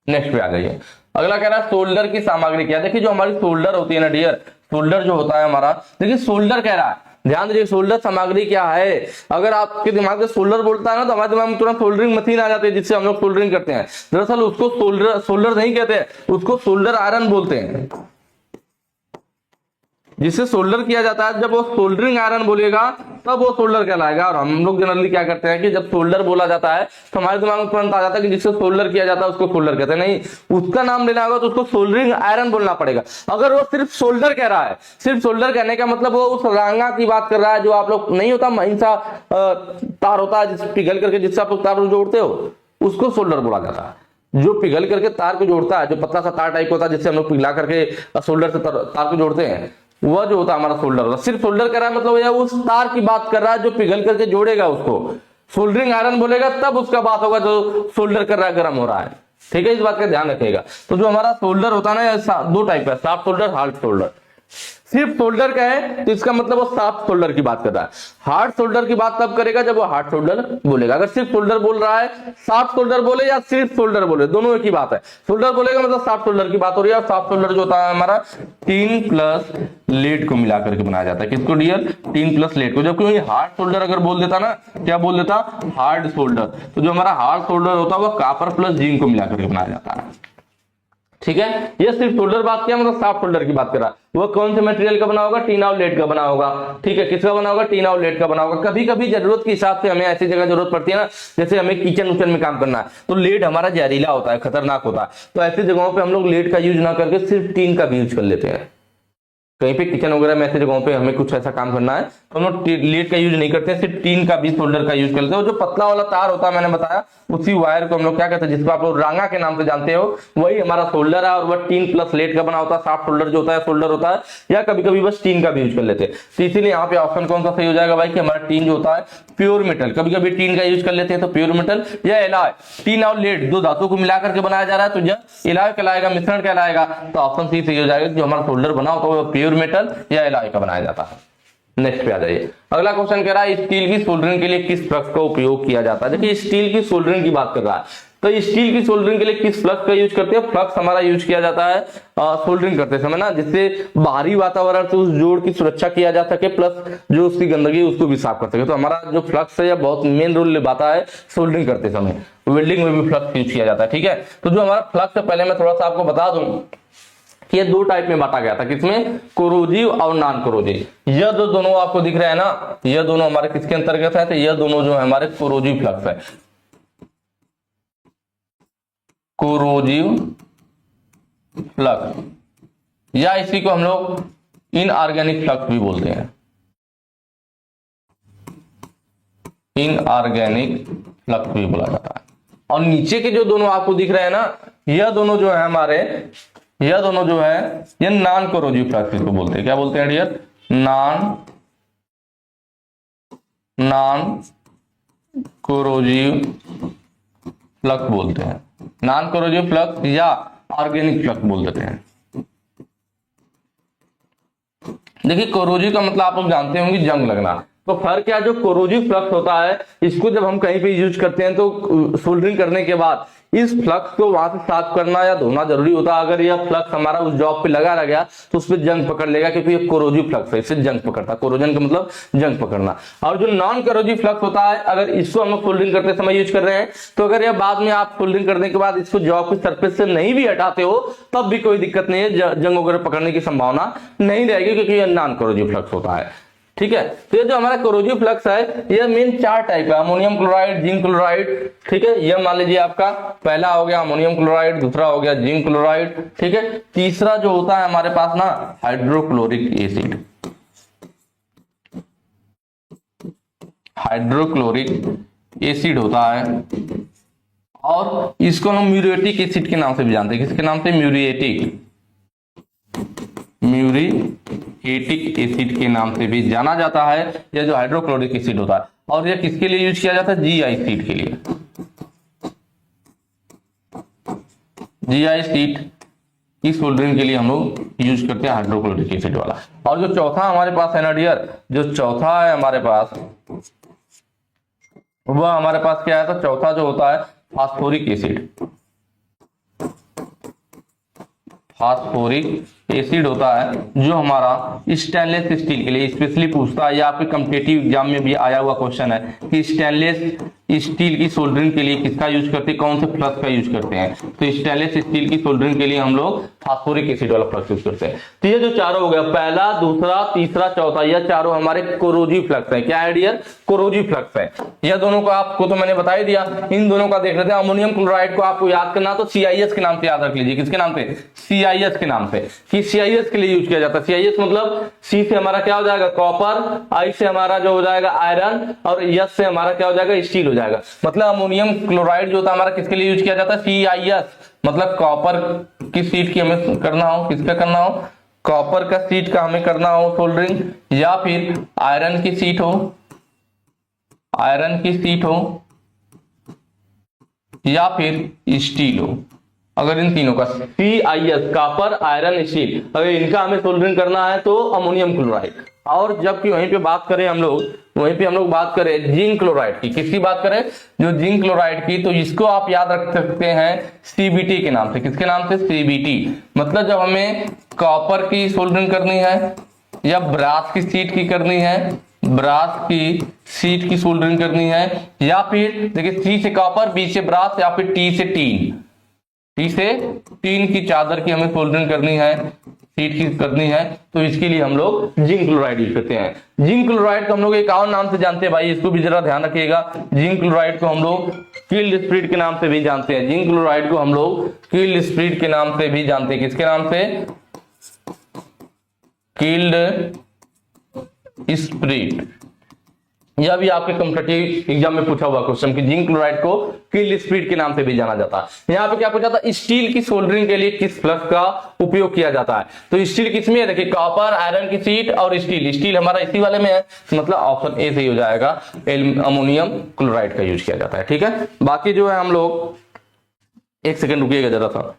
नेक्स्ट पे आ जाइए, अगला कह रहा है सोल्डर की सामग्री क्या। देखिए जो हमारी सोल्डर होती है ना डियर, सोल्डर जो होता है हमारा, देखिए सोल्डर कह रहा है, ध्यान दीजिए सोल्डर सामग्री क्या है। अगर आपके दिमाग में सोल्डर बोलता है ना तो हमारे दिमाग में तुरंत सोल्डरिंग मशीन आ जाती है जिससे हम लोग सोल्डरिंग करते हैं। दरअसल उसको सोल्डर नहीं कहते हैं, उसको सोल्डर आयरन बोलते हैं, जिससे सोल्डर किया जाता है। जब वो सोल्डरिंग आयरन बोलेगा तब वो सोल्डर कहलाएगा। और हम लोग जनरली क्या करते हैं कि जब सोल्डर बोला जाता है तो हमारे दिमाग में तुरंत आ जाता है कि जिससे सोल्डर किया जाता है उसको सोल्डर कहते हैं। नहीं, उसका नाम लेना होगा तो उसको सोल्डरिंग आयरन बोलना पड़ेगा। अगर वो सिर्फ सोल्डर कह रहा है, सिर्फ सोल्डर कहने का मतलब वो उस रांगा की बात कर रहा है जो आप लोग नहीं होता महिंसा तार होता है जिससे पिघल करके जिससे आप लोग तार जोड़ते हो, उसको सोल्डर बोला जाता है। जो पिघल करके तार को जोड़ता है, जो पतला सा तार टाइप होता है जिससे हम लोग पिघला करके सोल्डर से तार को जोड़ते हैं, वह जो होता है हमारा सोल्डर होता है। सिर्फ सोल्डर कर रहा है मतलब यह उस तार की बात कर रहा है जो पिघल करके जोड़ेगा उसको। सोल्डरिंग आयरन बोलेगा तब उसका बात होगा जो सोल्डर कर रहा है, गर्म हो रहा है। ठीक है, इस बात का ध्यान रखिएगा। तो जो हमारा सोल्डर होता है ना, दो टाइप है, सॉफ्ट सोल्डर, हार्ड सोल्डर। सिर्फ सोल्डर का है तो इसका मतलब वो सॉफ्ट सोल्डर की बात कर रहा है। हार्ड सोल्डर की बात तब करेगा जब वो हार्ड सोल्डर बोलेगा। अगर सिर्फ सोल्डर बोल रहा है, सॉफ्ट सोल्डर बोले या सिर्फ सोल्डर बोले, दोनों एक ही बात है। सोल्डर बोलेगा मतलब सॉफ्ट सोल्डर की बात हो रही है। और सॉफ्ट सोल्डर जो होता है हमारा टीन प्लस लेड को मिलाकर के बनाया जाता है। किसको डियर? टीन प्लस लेड को। जबकि हार्ड सोल्डर अगर बोल देता ना, क्या बोल देता? Hard solder. तो जो हमारा हार्ड सोल्डर होता है वो कॉपर प्लस जिंक को मिलाकर के बनाया जाता है। ठीक है, ये सिर्फ सोल्डर बात किया, मतलब सॉफ्ट सोल्डर की बात कर रहा है। वो कौन से मटेरियल का बना होगा? टीन और लेड का बना होगा। ठीक है, किसका बना होगा? टीन और लेड का बना होगा। कभी कभी जरूरत के हिसाब से हमें ऐसी जगह जरूरत पड़ती है ना, जैसे हमें किचन उचन में काम करना है तो लेड हमारा जहरीला होता है, खतरनाक होता है, तो ऐसी जगहों पे हम लोग लेड का यूज ना करके सिर्फ टीन का भी यूज कर लेते हैं। कहीं पे किचन वगैरह में ऐसी जगहों पे हमें कुछ ऐसा काम करना है तो हम लोग लेड का यूज नहीं करते, सिर्फ टीन का भी सोल्डर का यूज करते हैं। जो पतला वाला तार होता है मैंने बताया, उसी वायर को हम लोग क्या कहते हैं, जिसको आप लोग रांगा के नाम से जानते हो, वही हमारा सोल्डर है। और वह टीन प्लस लेड का बना होता है। सॉफ्ट सोल्डर जो होता है सोल्डर होता है, या कभी कभी बस टीन का भी यूज कर लेते हैं। तो इसीलिए यहाँ पे ऑप्शन कौन सा सही हो जाएगा भाई कि हमारा टीन जो होता है प्योर मेटल, कभी कभी टीन का यूज कर लेते हैं तो प्योर मेटल या एलॉय। टीन और लेड दो धातु को मिलाकर के बनाया जा रहा है तो यह एलॉय कहलाएगा, मिश्रण कहलाएगा। तो ऑप्शन सी सही हो जाएगा, जो हमारा सोल्डर बना होता है वो प्योर मेटल या एलॉय का बनाया जाता है। नेक्स्ट पे आ जाइए, अगला क्वेश्चन कह रहा है स्टील की सोल्डरिंग के लिए किस फ्लक्स का उपयोग किया जाता है। देखिए स्टील की सोल्डरिंग की बात कर रहा है, तो स्टील की सोल्डरिंग के लिए किस फ्लक्स का यूज करते हैं? फ्लक्स हमारा यूज किया जाता है सोल्डरिंग करते समय ना, जिससे बाहरी वातावरण से उस जोड़ की सुरक्षा किया जा सके, प्लस जो उसकी गंदगी उसको भी साफ कर सके। तो हमारा जो फ्लक्स है यह बहुत मेन रोल निभाता है सोल्डरिंग करते समय। वेल्डिंग में भी फ्लक्स यूज किया जाता है। ठीक है, तो जो हमारा फ्लक्स है, पहले मैं थोड़ा सा आपको बता दूं कि ये दो टाइप में बांटा गया था। किसमें? कोरोजिव और नॉन कोरोजिव। यह दोनों आपको दिख रहे हैं ना, यह दोनों हमारे किसके अंतर्गत है? तो यह दोनों जो है हमारे कोरोजिव फ्लक्स है। कोरोजिव फ्लक्स, या इसी को हम लोग इनऑर्गेनिक फ्लक्स भी बोलते हैं। इनऑर्गेनिक फ्लक्स भी बोला जाता है। और नीचे के जो दोनों आपको दिख रहे हैं ना, यह दोनों जो है हमारे, यह दोनों जो है ये नॉन कोरोजिव फ्लक्स इसको बोलते हैं। क्या बोलते हैं डियर? नॉन कोरोजिव फ्लक्स बोलते हैं। नॉन कोरोजिव फ्लक्स या ऑर्गेनिक फ्लक्स बोल देते हैं। देखिए कोरोजिव का मतलब आप लोग जानते होंगे जंग लगना। तो फर्क क्या, जो कोरोजिव फ्लक्स होता है इसको जब हम कहीं पे यूज करते हैं तो सोल्डरिंग करने के बाद इस फ्लक्स को वहां से साफ करना या धोना जरूरी होता है। अगर यह फ्लक्स हमारा उस जॉब पे लगा रह गया तो उस पर जंग पकड़ लेगा, क्योंकि ये कोरोजिव फ्लक्स है, इससे जंग पकड़ता है। कोरोजन का मतलब जंग पकड़ना। और जो नॉन कोरोजिव फ्लक्स होता है, अगर इसको हम लोग सोल्डरिंग करते समय यूज कर रहे हैं तो अगर यह बाद में आप सोल्डरिंग करने के बाद इसको जॉब की सरफेस से नहीं भी हटाते हो तब भी कोई दिक्कत नहीं है, जंग वगैरह पकड़ने की संभावना नहीं रहेगी, क्योंकि यह नॉन कोरोजिव फ्लक्स होता है। ठीक है। तो ये जो हमारा कोरोजिव फ्लक्स है ये मेन 4 टाइप है, अमोनियम क्लोराइड, जिंक क्लोराइड, ठीक है। ये मान लीजिए आपका पहला हो गया अमोनियम क्लोराइड, दूसरा हो गया जिंक क्लोराइड, ठीक है। तीसरा जो होता है हमारे पास ना हाइड्रोक्लोरिक एसिड, हाइड्रोक्लोरिक एसिड होता है, और इसको हम म्यूरिएटिक एसिड के नाम से भी जानते हैं। किसके नाम से? म्यूरिएटिक एसिड के नाम से भी जाना जाता है। यह जो हाइड्रोक्लोरिक एसिड होता है, और यह किसके लिए यूज किया जाता है? जीआई सीट के लिए। जीआई सीट की सोल्डरिंग के लिए हम लोग यूज करते हैं हाइड्रोक्लोरिक एसिड वाला। और जो चौथा हमारे पास है ना डियर, जो चौथा है हमारे पास, वह हमारे पास क्या है? तो चौथा जो होता है फास्फोरिक एसिड, फास्फोरिक एसिड होता है जो हमारा स्टेनलेस स्टील के लिए स्पेशली पूछता है, या आपके कॉम्पिटिटिव एग्जाम में भी आया हुआ क्वेश्चन है कि स्टेनलेस स्टील की सोल्डरिंग के लिए किसका यूज करते हैं, कौन से फ्लक्स का यूज करते हैं? तो स्टेनलेस स्टील की सोल्डरिंग के लिए हम लोग फास्फोरिक एसिड वाला फ्लक्स यूज करते हैं। तो ये जो चारों हो गया, पहला, दूसरा, तीसरा, चौथा, यह चारों हमारे कोरोजिव फ्लक्स है। क्या है डियर? कोरोजिव फ्लक्स है। यह दोनों को आपको तो मैंने बता ही दिया, इन दोनों का देख लेते हैं। अमोनियम क्लोराइड को आपको याद करना तो CIS के नाम से याद रख लीजिए। किसके नाम से? CIS के नाम से। कि CIS के लिए यूज किया जाता है। CIS मतलब C से हमारा क्या हो जाएगा? कॉपर, I से हमारा जो हो जाएगा आयरन, और S से हमारा क्या हो जाएगा? स्टील हो जाएगा। मतलब अमोनियम क्लोराइड जो होता है हमारा किसके लिए यूज किया जाता है? CIS मतलब कॉपर की शीट की हमें करना हो, किसका करना हो? कॉपर का शीट का हमें करना हो सोल्डरिंग, या फिर आयरन की शीट हो, आयरन की शीट हो, या फिर स्टील हो। अगर इन तीनों का CIS कॉपर, आयरन, स्टील, अगर इनका हमें सोल्डरिंग करना है तो अमोनियम क्लोराइड। और जबकि वहीं पे बात करें हम लोग, वहीं पे हम लोग बात करें जिंक क्लोराइड की, किसकी बात करें? जो जिंक क्लोराइड की, तो इसको आप याद रख सकते हैं CBT के नाम से। किसके नाम से? CBT। मतलब जब हमें कॉपर की सोल्डरिंग करनी है, या ब्रास की शीट की करनी है, ब्रास की शीट की सोल्डरिंग करनी है, या फिर देखिए C से कॉपर, B से ब्रास, या फिर T से टीन, T से टीन की चादर की हमें सोल्डरिंग करनी है, शीट की करनी है, तो इसके लिए हम लोग जिंक क्लोराइड यूज करते हैं। जिंक क्लोराइड को हम लोग एक और नाम से जानते हैं भाई, इसको भी जरा ध्यान रखिएगा। जिंक क्लोराइड को हम लोग किल्ड स्प्रिट के नाम से भी जानते हैं। जिंक क्लोराइड को हम लोग किल्ड स्प्रिट के नाम से भी जानते हैं। किसके नाम से? Killed spirit. यह भी आपके कॉम्पिटिटिव एग्जाम में पूछा हुआ क्वेश्चन कि जिंक क्लोराइड को किल्ड स्प्रिट के नाम से भी जाना जाता है। यहाँ पे क्या पूछा था? स्टील की सोल्डरिंग के लिए किस फ्लक्स का उपयोग किया जाता है? तो स्टील किसमें है? देखिए कॉपर, आयरन की शीट और स्टील। स्टील हमारा इसी वाले में है, मतलब ऑप्शन ए सही हो जाएगा, अमोनियम क्लोराइड का यूज किया जाता है। ठीक है, बाकी जो है हम लोग, एक सेकेंड रुकिएगा जरा सा,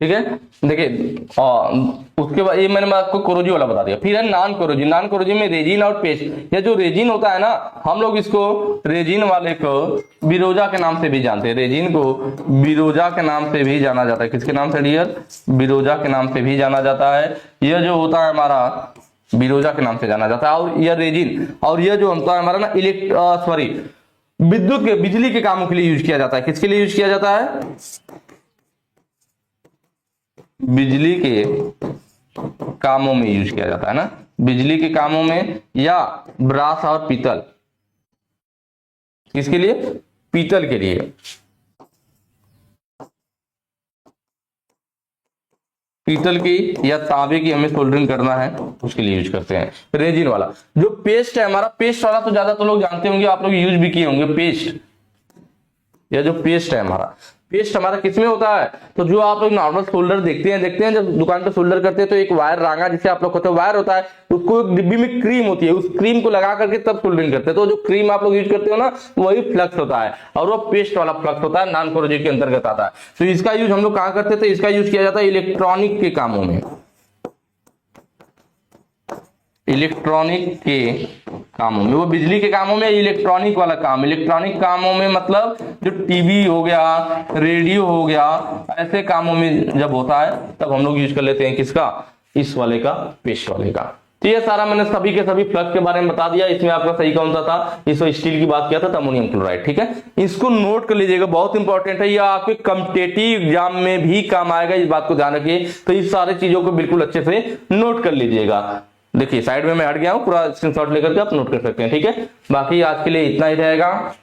ठीक है। देखिए उसके बाद ये मैंने आपको कोरोजिव वाला बता दिया। फिर है नॉन कोरोजिव। नॉन कोरोजिव में रेजिन और पेस्ट। ये जो रेजिन होता है ना, हम लोग इसको रेजिन वाले को बिरोजा के नाम से भी जानते हैं। रेजिन को बिरोजा के नाम से भी जाना जाता है। किसके नाम से डियर? बिरोजा के नाम से भी जाना जाता है। यह जो होता है हमारा बिरोजा के नाम से जाना जाता है। और यह रेजिन, और यह जो होता है हमारा ना विद्युत के, बिजली के कामों के लिए यूज किया जाता है। किसके लिए यूज किया जाता है? बिजली के कामों में यूज किया जाता है ना, बिजली के कामों में, या ब्रास और पीतल। किसके लिए? पीतल के लिए। पीतल की या तांबे की हमें सोल्डरिंग करना है, उसके लिए यूज करते हैं रेजिन वाला। जो पेस्ट है हमारा, पेस्ट वाला तो ज्यादा तो लोग जानते होंगे, आप लोग यूज भी किए होंगे पेस्ट। यह जो पेस्ट है हमारा, पेस्ट हमारा किसमें होता है? तो जो आप लोग नॉर्मल सोल्डर देखते हैं जब दुकान पे सोल्डर करते हैं तो एक वायर रांगा जिसे आप लोग कहते हैं वायर होता है, उसको एक डिब्बी में क्रीम होती है, उस क्रीम को लगा करके तब सोल्डरिंग करते हैं। तो जो क्रीम आप लोग यूज करते हो ना, वही फ्लक्स होता है, और वो पेस्ट वाला फ्लक्स होता है, नॉन कोरोजिव के अंतर्गत आता है। तो इसका यूज हम लोग कहां करते थे? तो इसका यूज किया जाता है इलेक्ट्रॉनिक के कामों में। इलेक्ट्रॉनिक के कामों में, वो बिजली के कामों में, इलेक्ट्रॉनिक वाला काम। इलेक्ट्रॉनिक कामों में मतलब जो टीवी हो गया, रेडियो हो गया, ऐसे कामों में जब होता है तब हम लोग यूज कर लेते हैं किसका? इस वाले का, पेस्ट वाले का। तो ये सारा मैंने सभी के सभी फ्लक्स के बारे में बता दिया। इसमें आपका सही कौन सा था, इसमें स्टील की बात किया था, अमोनियम क्लोराइड। ठीक है, इसको नोट कर लीजिएगा, बहुत इंपॉर्टेंट है, ये आपके कॉम्पिटिटिव एग्जाम में भी काम आएगा, इस बात को ध्यान रखिए। तो इस सारी चीजों को बिल्कुल अच्छे से नोट कर लीजिएगा। देखिए साइड में मैं हट गया हूं, पूरा स्क्रीनशॉट लेकर के आप नोट कर सकते हैं। ठीक है, बाकी आज के लिए इतना ही रहेगा।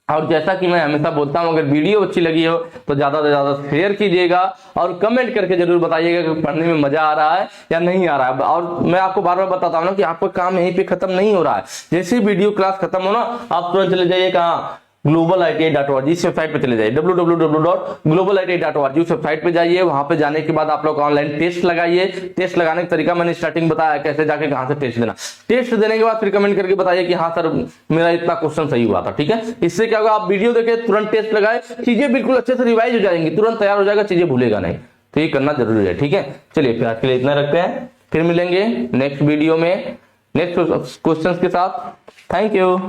और जैसा कि मैं हमेशा बोलता हूं, अगर वीडियो अच्छी लगी हो तो ज्यादा से ज्यादा शेयर कीजिएगा और कमेंट करके जरूर बताइएगा कि पढ़ने में मजा आ रहा है या नहीं आ रहा है। और मैं आपको बार बार बताता हूं ना कि आपका काम यहीं पे खत्म नहीं हो रहा है। जैसे वीडियो क्लास खत्म हो ना, आप तुरंत चले जाइए कहाँ, globaliti.org इस वेबसाइट पे चले जाइए, www.globaliti.org उस वेबसाइट पे जाइए। वहां पे जाने के बाद आप लोग ऑनलाइन टेस्ट लगाइए। टेस्ट लगाने का तरीका मैंने स्टार्टिंग बताया, कैसे जाके कहां से टेस्ट देना। टेस्ट देने के बाद फिर कमेंट करके बताइए कि हाँ सर मेरा इतना क्वेश्चन सही हुआ था। ठीक है, इससे क्या होगा, आप वीडियो देखे तुरंत टेस्ट लगाए, चीजें बिल्कुल अच्छे से रिवाइज हो जाएंगी, तुरंत तैयार हो जाएगा, चीजें भूलेगा नहीं। तो ये करना जरूरी है। ठीक है, चलिए फिर आज के लिए इतना रखते हैं, फिर मिलेंगे नेक्स्ट वीडियो में नेक्स्ट क्वेश्चन के साथ। Thank you.